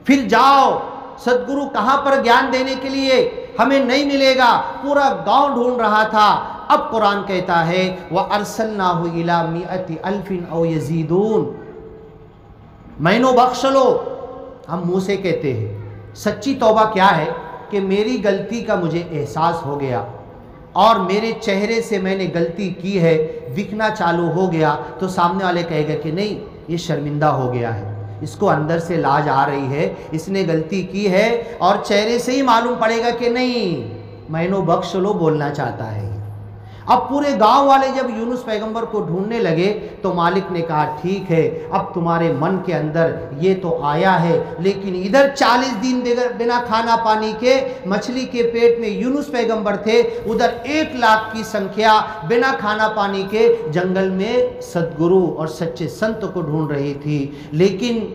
फिर जाओ, सदगुरु कहाँ पर ज्ञान देने के लिए, हमें नहीं मिलेगा. पूरा गांव ढूंढ रहा था. अब कुरान कहता है वह अरसलनाहु इला मिअति अल्फिन औ यजीदून, मैनो बख्श लो. हम मुंह से कहते हैं. सच्ची तौबा क्या है कि मेरी गलती का मुझे एहसास हो गया और मेरे चेहरे से मैंने गलती की है दिखना चालू हो गया, तो सामने वाले कहेगा कि नहीं, ये शर्मिंदा हो गया है, इसको अंदर से लाज आ रही है, इसने गलती की है. और चेहरे से ही मालूम पड़ेगा कि नहीं, मैनो बख्श लो बोलना चाहता है. अब पूरे गांव वाले जब यूनुस पैगंबर को ढूंढने लगे तो मालिक ने कहा ठीक है, अब तुम्हारे मन के अंदर ये तो आया है, लेकिन इधर 40 दिन बिना खाना पानी के मछली के पेट में यूनुस पैगंबर थे, उधर 1 लाख की संख्या बिना खाना पानी के जंगल में सद्गुरु और सच्चे संत को ढूंढ रही थी। लेकिन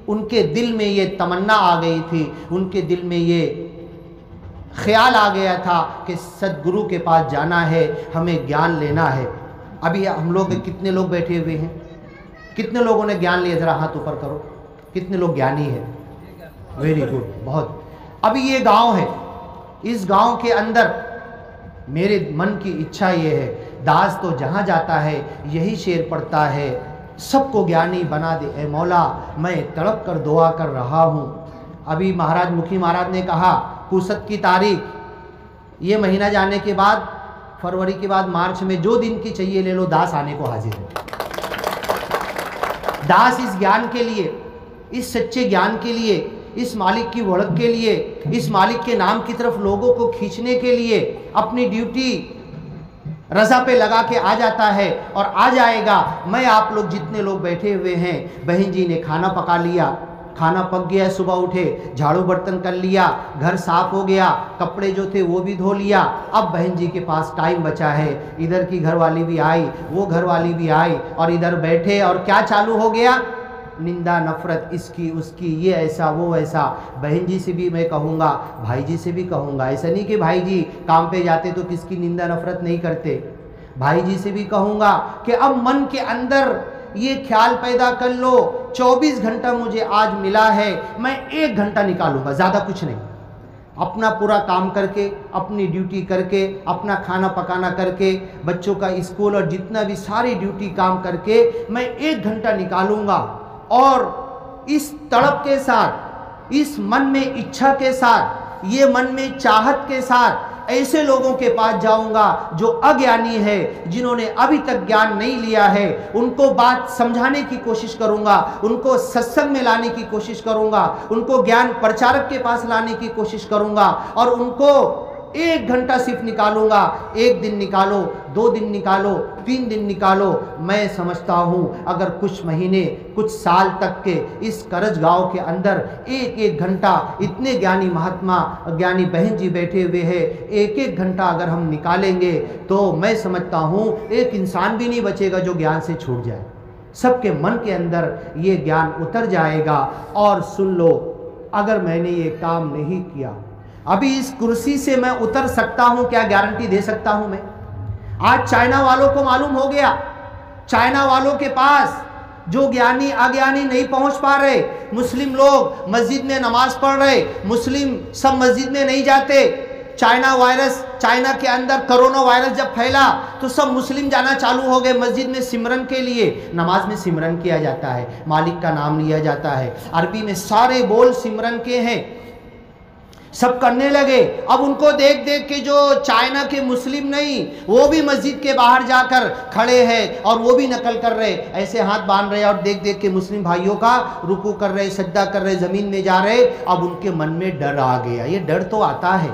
उनके दिल में ये तमन्ना आ गई थी, उनके दिल में ये ख्याल आ गया था कि सद्गुरु के पास जाना है, हमें ज्ञान लेना है। अभी हम लोग कितने लोग बैठे हुए हैं, कितने लोगों ने ज्ञान लिया, ज़रा हाथ ऊपर करो, कितने लोग ज्ञानी हैं? वेरी गुड, बहुत। अभी ये गांव है, इस गांव के अंदर मेरे मन की इच्छा ये है, दास तो जहाँ जाता है यही शेर पढ़ता है, सबको ज्ञानी बना दे ए मौला, मैं तड़प कर दुआ कर रहा हूँ। अभी महाराज मुखी महाराज ने कहा कुसत की तारीख, ये महीना जाने के बाद, फरवरी के बाद मार्च में जो दिन की चाहिए ले लो, दास आने को हाजिर है। दास इस ज्ञान के लिए, इस सच्चे ज्ञान के लिए, इस मालिक की वड़क के लिए, इस मालिक के नाम की तरफ लोगों को खींचने के लिए अपनी ड्यूटी रजा पे लगा के आ जाता है और आ जाएगा। मैं आप लोग जितने लोग बैठे हुए हैं, बहन जी ने खाना पका लिया, खाना पक गया, सुबह उठे झाड़ू बर्तन कर लिया, घर साफ हो गया, कपड़े जो थे वो भी धो लिया। अब बहन जी के पास टाइम बचा है, इधर की घरवाली भी आई, वो घरवाली भी आई और इधर बैठे, और क्या चालू हो गया? निंदा नफरत, इसकी उसकी, ये ऐसा वो ऐसा। बहन जी से भी मैं कहूँगा, भाई जी से भी कहूँगा, ऐसा नहीं कि भाई जी काम पे जाते तो किसकी निंदा नफरत नहीं करते, भाई जी से भी कहूँगा कि अब मन के अंदर ये ख्याल पैदा कर लो, 24 घंटा मुझे आज मिला है, मैं 1 घंटा निकालूंगा, ज़्यादा कुछ नहीं। अपना पूरा काम करके, अपनी ड्यूटी करके, अपना खाना पकाना करके, बच्चों का स्कूल और जितना भी सारी ड्यूटी काम करके मैं 1 घंटा निकालूंगा, और इस तड़प के साथ, इस मन में इच्छा के साथ, ये मन में चाहत के साथ ऐसे लोगों के पास जाऊंगा जो अज्ञानी है, जिन्होंने अभी तक ज्ञान नहीं लिया है, उनको बात समझाने की कोशिश करूंगा, उनको सत्संग में लाने की कोशिश करूंगा, उनको ज्ञान प्रचारक के पास लाने की कोशिश करूंगा, और उनको 1 घंटा सिर्फ निकालूंगा। 1 दिन निकालो, 2 दिन निकालो, 3 दिन निकालो, मैं समझता हूँ अगर कुछ महीने, कुछ साल तक के इस करज गांव के अंदर 1-1 घंटा, इतने ज्ञानी महात्मा, ज्ञानी बहन जी बैठे हुए हैं, 1-1 घंटा अगर हम निकालेंगे तो मैं समझता हूँ एक इंसान भी नहीं बचेगा जो ज्ञान से छूट जाए। सबके मन के अंदर ये ज्ञान उतर जाएगा। और सुन लो, अगर मैंने ये काम नहीं किया, अभी इस कुर्सी से मैं उतर सकता हूं, क्या गारंटी दे सकता हूं मैं? आज चाइना वालों को मालूम हो गया, चाइना वालों के पास जो ज्ञानी अज्ञानी नहीं पहुंच पा रहे, मुस्लिम लोग मस्जिद में नमाज पढ़ रहे, मुस्लिम सब मस्जिद में नहीं जाते। चाइना वायरस, चाइना के अंदर कोरोना वायरस जब फैला तो सब मुस्लिम जाना चालू हो गए मस्जिद में सिमरन के लिए। नमाज में सिमरन किया जाता है, मालिक का नाम लिया जाता है, अरबी में सारे बोल सिमरन के हैं, सब करने लगे। अब उनको देख देख के जो चाइना के मुस्लिम नहीं, वो भी मस्जिद के बाहर जाकर खड़े हैं और वो भी नकल कर रहे, ऐसे हाथ बांध रहे और देख देख के मुस्लिम भाइयों का रुकू कर रहे, सज्जा कर रहे, ज़मीन में जा रहे। अब उनके मन में डर आ गया। ये डर तो आता है,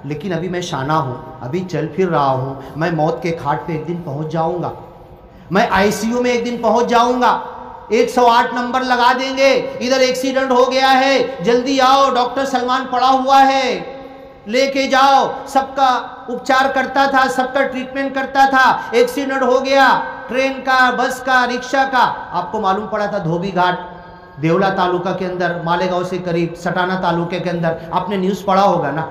लेकिन अभी मैं शाना हूँ, अभी चल फिर रहा हूँ, मैं मौत के घाट पे एक दिन पहुँच जाऊँगा, मैं ICU में एक दिन पहुँच जाऊँगा, 108 नंबर लगा देंगे, इधर एक्सीडेंट हो गया है, जल्दी आओ, डॉक्टर सलमान पड़ा हुआ है, लेके जाओ। सबका उपचार करता था, सबका ट्रीटमेंट करता था, एक्सीडेंट हो गया, ट्रेन का, बस का, रिक्शा का। आपको मालूम पड़ा था धोबी घाट, देवला तालुका के अंदर, मालेगांव से करीब, सटाना तालुके के अंदर, आपने न्यूज़ पढ़ा होगा ना?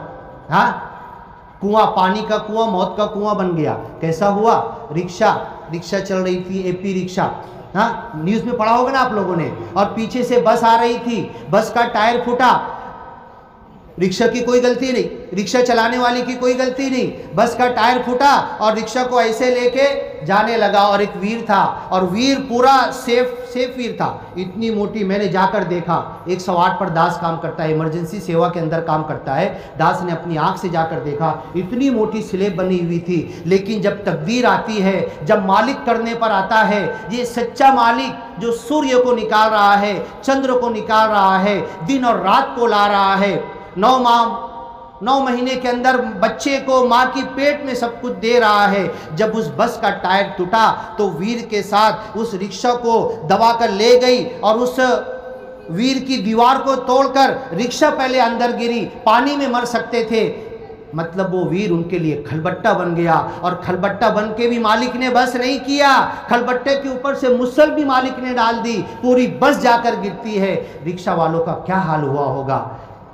हाँ, कुआं, पानी का कुआं, मौत का कुआं बन गया। कैसा हुआ? रिक्शा चल रही थी, AP रिक्शा, हाँ, न्यूज़ में पढ़ा होगा ना आप लोगों ने, और पीछे से बस आ रही थी, बस का टायर फूटा, रिक्शा की कोई गलती नहीं, रिक्शा चलाने वाली की कोई गलती नहीं, बस का टायर फूटा और रिक्शा को ऐसे लेके जाने लगा। और एक वीर था, और वीर पूरा सेफ वीर था, इतनी मोटी, मैंने जाकर देखा, 108 पर दास काम करता है, इमरजेंसी सेवा के अंदर काम करता है। दास ने अपनी आंख से जाकर देखा, इतनी मोटी स्लेब बनी हुई थी। लेकिन जब तकदीर आती है, जब मालिक करने पर आता है, ये सच्चा मालिक जो सूर्य को निकाल रहा है, चंद्र को निकाल रहा है, दिन और रात को ला रहा है, 9 माह 9 महीने के अंदर बच्चे को माँ की पेट में सब कुछ दे रहा है। जब उस बस का टायर टूटा तो वीर के साथ उस रिक्शा को दबा कर ले गई और उस वीर की दीवार को तोड़कर रिक्शा पहले अंदर गिरी, पानी में मर सकते थे। मतलब वो वीर उनके लिए खलबट्टा बन गया, और खलबट्टा बन के भी मालिक ने बस नहीं किया, खलबट्टे के ऊपर से मुसल भी मालिक ने डाल दी, पूरी बस जाकर गिरती है। रिक्शा वालों का क्या हाल हुआ होगा?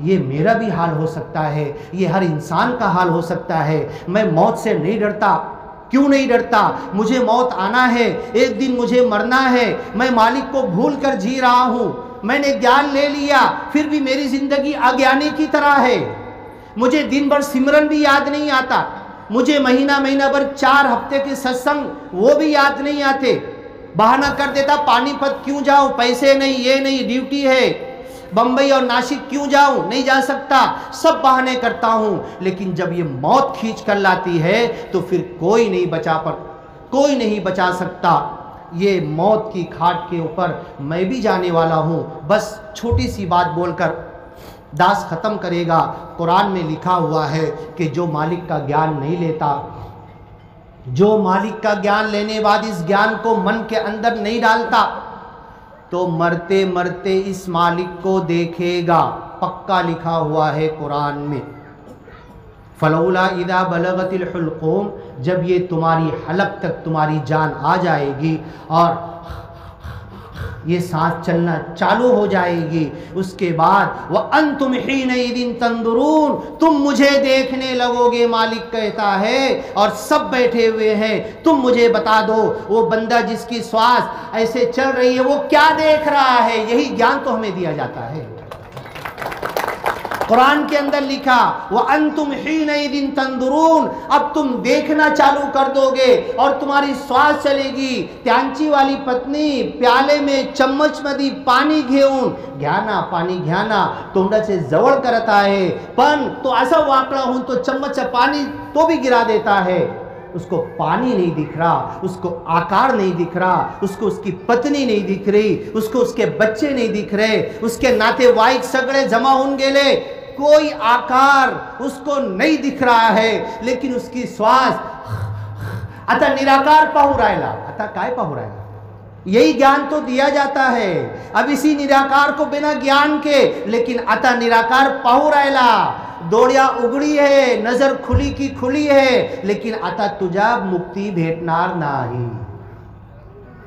ये मेरा भी हाल हो सकता है, ये हर इंसान का हाल हो सकता है। मैं मौत से नहीं डरता। क्यों नहीं डरता? मुझे मौत आना है, एक दिन मुझे मरना है। मैं मालिक को भूल कर जी रहा हूँ, मैंने ज्ञान ले लिया, फिर भी मेरी जिंदगी अज्ञानी की तरह है। मुझे दिन भर सिमरन भी याद नहीं आता, मुझे महीना भर 4 हफ्ते के सत्संग वो भी याद नहीं आते। बहाना कर देता, पानीपत क्यों जाऊं, पैसे नहीं, ये नहीं, ड्यूटी है। बंबई और नासिक क्यों जाऊं, नहीं जा सकता, सब बहाने करता हूं। लेकिन जब ये मौत खींच कर लाती है तो फिर कोई नहीं बचा सकता। ये मौत की खाट के ऊपर मैं भी जाने वाला हूं। बस छोटी सी बात बोलकर दास खत्म करेगा। कुरान में लिखा हुआ है कि जो मालिक का ज्ञान नहीं लेता, जो मालिक का ज्ञान लेने बाद इस ज्ञान को मन के अंदर नहीं डालता, तो मरते मरते इस मालिक को देखेगा। पक्का लिखा हुआ है कुरान में, फलौला इदा बलगतिल हुल्कूम, जब ये तुम्हारी हलक तक तुम्हारी जान आ जाएगी और ये सांस चलना चालू हो जाएगी, उसके बाद वह अंतुम हीनइदिन तंदुरून, तुम मुझे देखने लगोगे, मालिक कहता है, और सब बैठे हुए हैं। तुम मुझे बता दो, वो बंदा जिसकी श्वास ऐसे चल रही है वो क्या देख रहा है? यही ज्ञान तो हमें दिया जाता है। कुरान के अंदर लिखा वह अंतुम हीनइदिन तंदुरून, अब तुम देखना चालू कर दोगे और तुम्हारी श्वास चलेगी। त्यांची वाली पत्नी प्याले में चम्मच मध्ये पाणी घेऊन घ्याना, पाणी घ्याना तोंडाचे जवळ करत आहे, पण तो असा वाकड़ा होऊन तो चम्मच पानी तो भी गिरा देता है। उसको पानी नहीं दिख रहा, उसको आकार नहीं दिख रहा, उसको उसकी पत्नी नहीं दिख रही, उसको उसके बच्चे नहीं दिख रहे, उसके नातेवाईक सगळे जमा होऊन गेले, कोई आकार उसको नहीं दिख रहा है। लेकिन उसकी श्वास आता निराकार पाहू राहिला। आता काय पाहू राहिला? यही ज्ञान तो दिया जाता है। अब इसी निराकार को बिना ज्ञान के, लेकिन आता निराकार पाहू राहिला, डोळ्या उघडी है, नजर खुली की खुली है, लेकिन आता तुझा मुक्ति भेटणार नाही।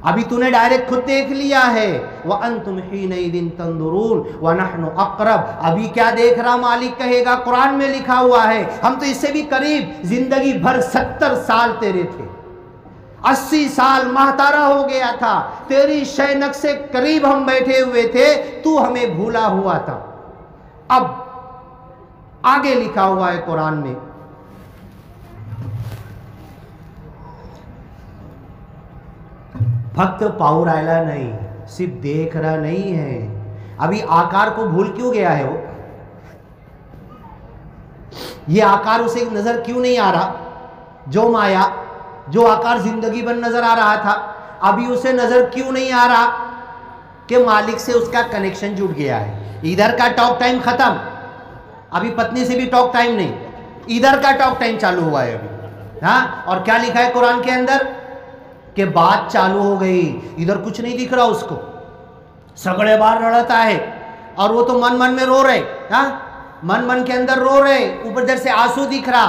अभी तूने डायरेक्ट खुद देख लिया है, व अंतुम हीनइदिन तंदुरून व नहनु अक़रब। अभी क्या देख रहा? मालिक कहेगा, कुरान में लिखा हुआ है, हम तो इससे भी करीब, जिंदगी भर 70 साल तेरे थे, 80 साल महतारा हो गया था, तेरी शैनक से करीब हम बैठे हुए थे, तू हमें भूला हुआ था। अब आगे लिखा हुआ है कुरान में, भक्त पाहू राहिला नहीं, सिर्फ देख रहा नहीं है। अभी आकार को भूल क्यों गया है वो? ये आकार उसे नजर क्यों नहीं आ रहा? जो माया, जो आकार जिंदगी भर नजर आ रहा था, अभी उसे नजर क्यों नहीं आ रहा? कि मालिक से उसका कनेक्शन जुड़ गया है। इधर का टॉक टाइम खत्म, अभी पत्नी से भी टॉक टाइम नहीं, इधर का टॉक टाइम चालू हुआ है अभी। हाँ, और क्या लिखा है कुरान के अंदर कि बात चालू हो गई, इधर कुछ नहीं दिख रहा उसको, सगड़े बार रड़ता है, और वो तो मन मन में रो रहे। हाँ, मन मन के अंदर रो रहे, ऊपर इधर से आंसू दिख रहा,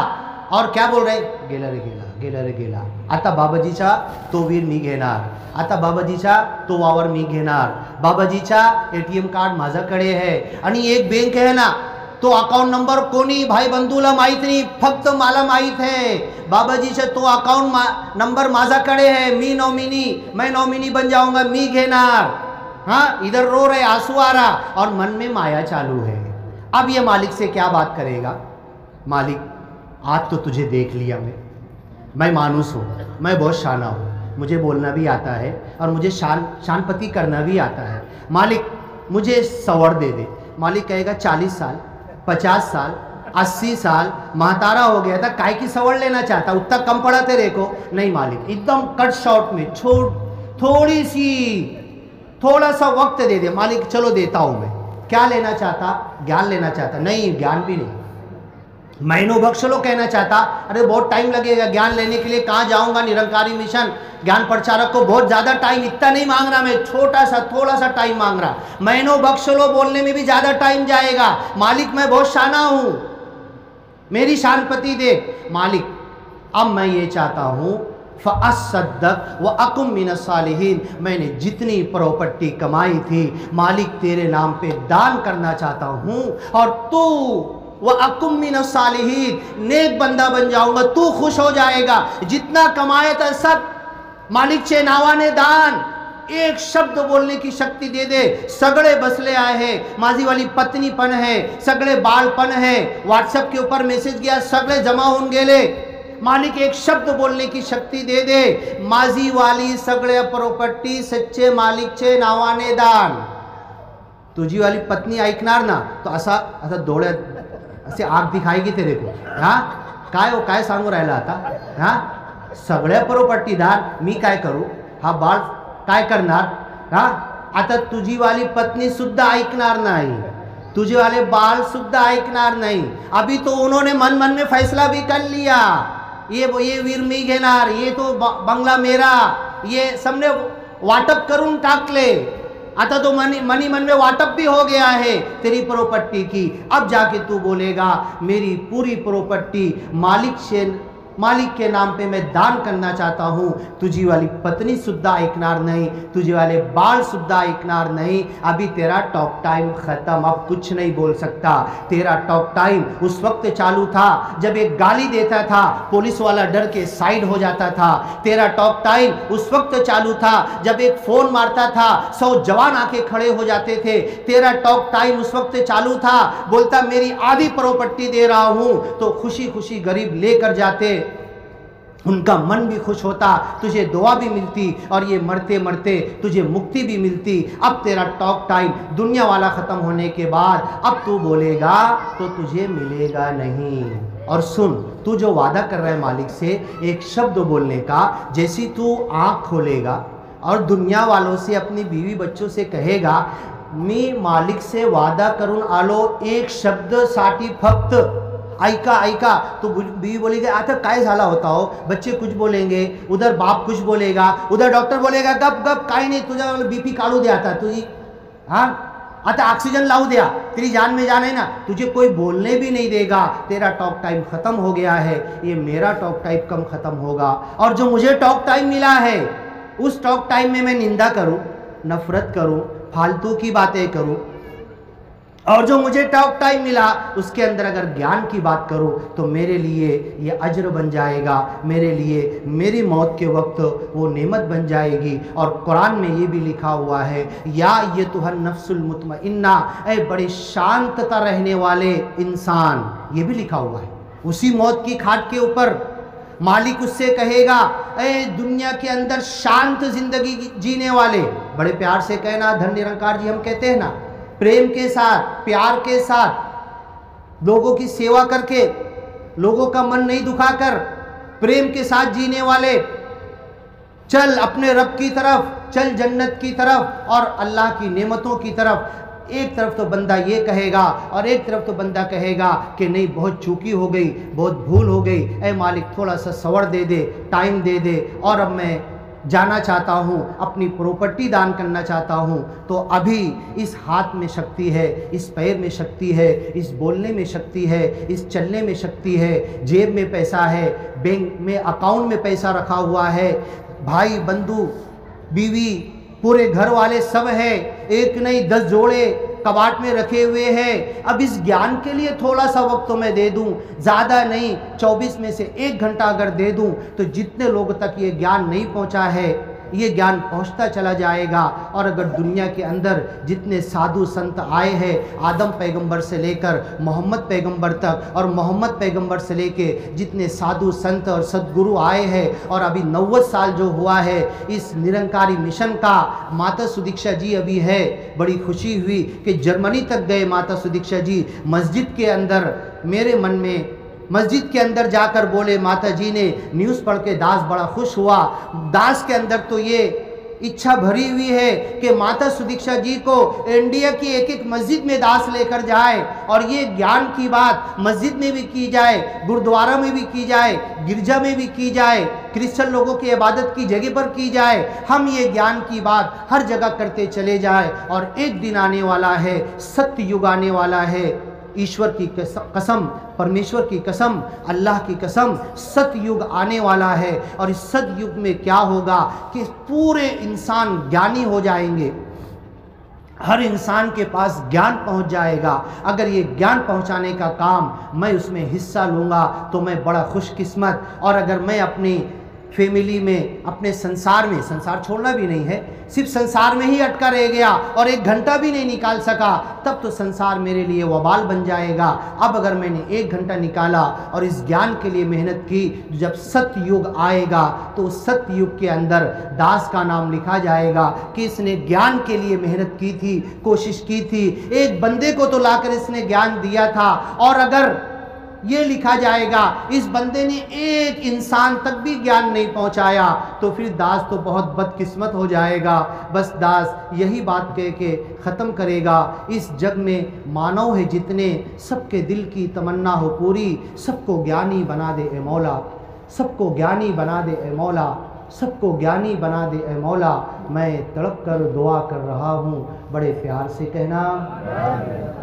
और क्या बोल रहे? गेला रे गेला, गेला रे गेला, आता बाबाजीचा तो वीर मी घेणार, आता बाबाजीचा तो वावर मी घेणार, बाबाजीचा ATM कार्ड माझ्याकडे है, आणि एक बँक है ना, तो अकाउंट नंबर कोणी भाई बंधूला माहित नाही, फक्त मला माहित है। बाबाजीचा तो अकाउंट नंबर माझ्याकडे है, मी नॉमिनी, मैं नॉमिनी बन जाऊंगा, मी घेणार। हाँ, इधर रो रहे, आंसू आ रहा, और मन में माया चालू है। अब ये मालिक से क्या बात करेगा? मालिक, आज तो तुझे देख लिया मैं मानुस हूँ, मैं बहुत शाना हूँ, मुझे बोलना भी आता है और मुझे शानपति करना भी आता है। मालिक मुझे सवर दे दे। मालिक कहेगा 40 साल, 50 साल, 80 साल, महतारा हो गया था, काय की सवड़ लेना चाहता, उतना कम पड़ा तेरे को? नहीं मालिक, एकदम कट शॉर्ट में थोड़ा सा वक्त दे दे। मालिक चलो देता हूँ मैं। क्या लेना चाहता? ज्ञान लेना चाहता? नहीं, ज्ञान भी नहीं, महीनों बख्श लो कहना चाहता, अरे बहुत टाइम लगेगा ज्ञान लेने के लिए, कहाँ जाऊंगा, निरंकारी मिशन ज्ञान प्रचारक को बहुत ज़्यादा टाइम, इतना नहीं मांग रहा मैं, छोटा सा थोड़ा सा टाइम मांग रहा, महीनों बख्श लो बोलने में भी ज़्यादा टाइम जाएगा। मालिक मैं बहुत शाना हूँ, मेरी शानपति देख मालिक, अब मैं ये चाहता हूँ फ़अस्सद्दक़ व अकुम मिनस सालिहीन, मैंने जितनी प्रॉपर्टी कमाई थी मालिक तेरे नाम पे दान करना चाहता हूँ, और तू व अकुम मिनस सालिहीन, नेक बंदा बन जाऊंगा, तू खुश हो जाएगा। जितना कमाया था सब मालिक चे नावाने दान, एक शब्द बोलने की शक्ति दे दे, सगड़े बसले आए हैं, माजी वाली पत्नीपन है, सगड़े बालपन है, व्हाट्सएप के ऊपर मैसेज गया, सगड़े जमा होन गेले, मालिक एक शब्द बोलने की शक्ति दे दे, माजी वाली सगळे प्रॉपर्टी सच्चे मालिक चे नावाने दान। तुझी वाली पत्नी ऐकणार ना तो असा असा डोळ्यात असे आग दिखाएगी तेरे को, हाँ काय हो काय सांगू राहिला आता, हाँ सगळ्या प्रॉपर्टी दान, मी काय करू, हा बाळ काय करणार, हाँ आता तुझी वाली पत्नी सुद्धा ऐकणार नाही, तुझे वाले बाल सुद्धा ऐकणार नहीं। अभी तो उन्होंने मन मन में फैसला भी कर लिया, ये वीर मी घेणार, ये तो बंगला मेरा, ये सबने वाटप करून टाकले, आता तो मनी मन में वाटप भी हो गया है तेरी प्रॉपर्टी की। अब जाके तू बोलेगा मेरी पूरी प्रॉपर्टी मालिक के नाम पे मैं दान करना चाहता हूँ, तुझी वाली पत्नी सुद्धा ऐकणार नहीं, तुझे वाले बाल सुद्धा ऐकणार नहीं। अभी तेरा टॉक टाइम ख़त्म, अब कुछ नहीं बोल सकता। तेरा टॉक टाइम उस वक्त चालू था जब एक गाली देता था पुलिस वाला डर के साइड हो जाता था। तेरा टॉक टाइम उस वक्त चालू था जब एक फ़ोन मारता था 100 जवान आके खड़े हो जाते थे। तेरा टॉक टाइम उस वक्त चालू था, बोलता मेरी आधी प्रॉपर्टी दे रहा हूँ, तो खुशी खुशी गरीब लेकर जाते, उनका मन भी खुश होता, तुझे दुआ भी मिलती और ये मरते मरते तुझे मुक्ति भी मिलती। अब तेरा टॉक टाइम दुनिया वाला ख़त्म होने के बाद अब तू बोलेगा तो तुझे मिलेगा नहीं। और सुन, तू जो वादा कर रहा है मालिक से एक शब्द बोलने का, जैसी तू आँख खोलेगा और दुनिया वालों से अपनी बीवी बच्चों से कहेगा मी मालिक से वादा करून आलो एक शब्द साठी फक्त ऐका, तो बीवी बोलेगी आता काय झाला होता हो, बच्चे कुछ बोलेंगे, उधर बाप कुछ बोलेगा, उधर डॉक्टर बोलेगा गप गप काय नहीं, तुझा बीपी काढू दे आता तुझी, हाँ आता ऑक्सीजन लाऊ दिया, तेरी जान में जान है ना, तुझे कोई बोलने भी नहीं देगा। तेरा टॉक टाइम ख़त्म हो गया है, ये मेरा टॉक टाइम कम ख़त्म होगा। और जो मुझे टॉक टाइम मिला है उस टॉक टाइम में मैं निंदा करूँ, नफरत करूँ, फालतू की बातें करूँ, और जो मुझे टॉक टाइम मिला उसके अंदर अगर ज्ञान की बात करूं तो मेरे लिए ये अज्र बन जाएगा, मेरे लिए मेरी मौत के वक्त वो नेमत बन जाएगी। और कुरान में ये भी लिखा हुआ है या ये तुहन नफ्सुल मुतमइन्ना, ऐ बड़े शांतता रहने वाले इंसान, ये भी लिखा हुआ है। उसी मौत की खाट के ऊपर मालिक उससे कहेगा ऐ दुनिया के अंदर शांत जिंदगी जीने वाले, बड़े प्यार से कहना धन निरंकार जी हम कहते हैं ना, प्रेम के साथ प्यार के साथ लोगों की सेवा करके, लोगों का मन नहीं दुखाकर, प्रेम के साथ जीने वाले, चल अपने रब की तरफ, चल जन्नत की तरफ और अल्लाह की नेमतों की तरफ। एक तरफ तो बंदा ये कहेगा और एक तरफ तो बंदा कहेगा कि नहीं बहुत चूकी हो गई, बहुत भूल हो गई, ऐ मालिक थोड़ा सा सवर दे दे, टाइम दे दे, और अब मैं जाना चाहता हूँ, अपनी प्रॉपर्टी दान करना चाहता हूँ। तो अभी इस हाथ में शक्ति है, इस पैर में शक्ति है, इस बोलने में शक्ति है, इस चलने में शक्ति है, जेब में पैसा है, बैंक में अकाउंट में पैसा रखा हुआ है, भाई बंधु बीवी पूरे घर वाले सब है, एक नहीं 10 जोड़े कबाट में रखे हुए हैं। अब इस ज्ञान के लिए थोड़ा सा वक्त तो मैं दे दूं, ज़्यादा नहीं, 24 में से 1 घंटा अगर दे दूं तो जितने लोगों तक ये ज्ञान नहीं पहुंचा है ये ज्ञान पहुंचता चला जाएगा। और अगर दुनिया के अंदर जितने साधु संत आए हैं आदम पैगंबर से लेकर मोहम्मद पैगंबर तक, और मोहम्मद पैगंबर से लेके जितने साधु संत और सद्गुरु आए हैं, और अभी 90 साल जो हुआ है इस निरंकारी मिशन का, माता सुदीक्षा जी अभी है, बड़ी खुशी हुई कि जर्मनी तक गए माता सुदीक्षा जी। मस्जिद के अंदर मेरे मन में, मस्जिद के अंदर जाकर बोले, माता जी ने न्यूज़ पढ़ के दास बड़ा खुश हुआ। दास के अंदर तो ये इच्छा भरी हुई है कि माता सुदीक्षा जी को इंडिया की एक एक मस्जिद में दास लेकर जाए और ये ज्ञान की बात मस्जिद में भी की जाए, गुरुद्वारा में भी की जाए, गिरजा में भी की जाए, क्रिश्चियन लोगों की इबादत की जगह पर की जाए। हम ये ज्ञान की बात हर जगह करते चले जाए और एक दिन आने वाला है, सत्य युग आने वाला है। ईश्वर की कसम, परमेश्वर की कसम, अल्लाह की कसम, सतयुग आने वाला है। और इस सतयुग में क्या होगा कि पूरे इंसान ज्ञानी हो जाएंगे, हर इंसान के पास ज्ञान पहुंच जाएगा। अगर ये ज्ञान पहुंचाने का काम मैं उसमें हिस्सा लूँगा तो मैं बड़ा खुशकिस्मत। और अगर मैं अपनी फैमिली में, अपने संसार में, संसार छोड़ना भी नहीं है, सिर्फ संसार में ही अटका रह गया और एक घंटा भी नहीं निकाल सका, तब तो संसार मेरे लिए वबाल बन जाएगा। अब अगर मैंने एक घंटा निकाला और इस ज्ञान के लिए मेहनत की, जब सतयुग आएगा तो उस सतयुग के अंदर दास का नाम लिखा जाएगा कि इसने ज्ञान के लिए मेहनत की थी, कोशिश की थी, एक बंदे को तो लाकर इसने ज्ञान दिया था। और अगर ये लिखा जाएगा इस बंदे ने एक इंसान तक भी ज्ञान नहीं पहुंचाया, तो फिर दास तो बहुत बदकिस्मत हो जाएगा। बस दास यही बात कह के ख़त्म करेगा, इस जग में मानव है जितने, सबके दिल की तमन्ना हो पूरी, सबको ज्ञानी बना दे ए मौला, सबको ज्ञानी बना दे ए मौला, सबको ज्ञानी बना दे ए मौला। मैं तड़प कर दुआ कर रहा हूँ, बड़े प्यार से कहना।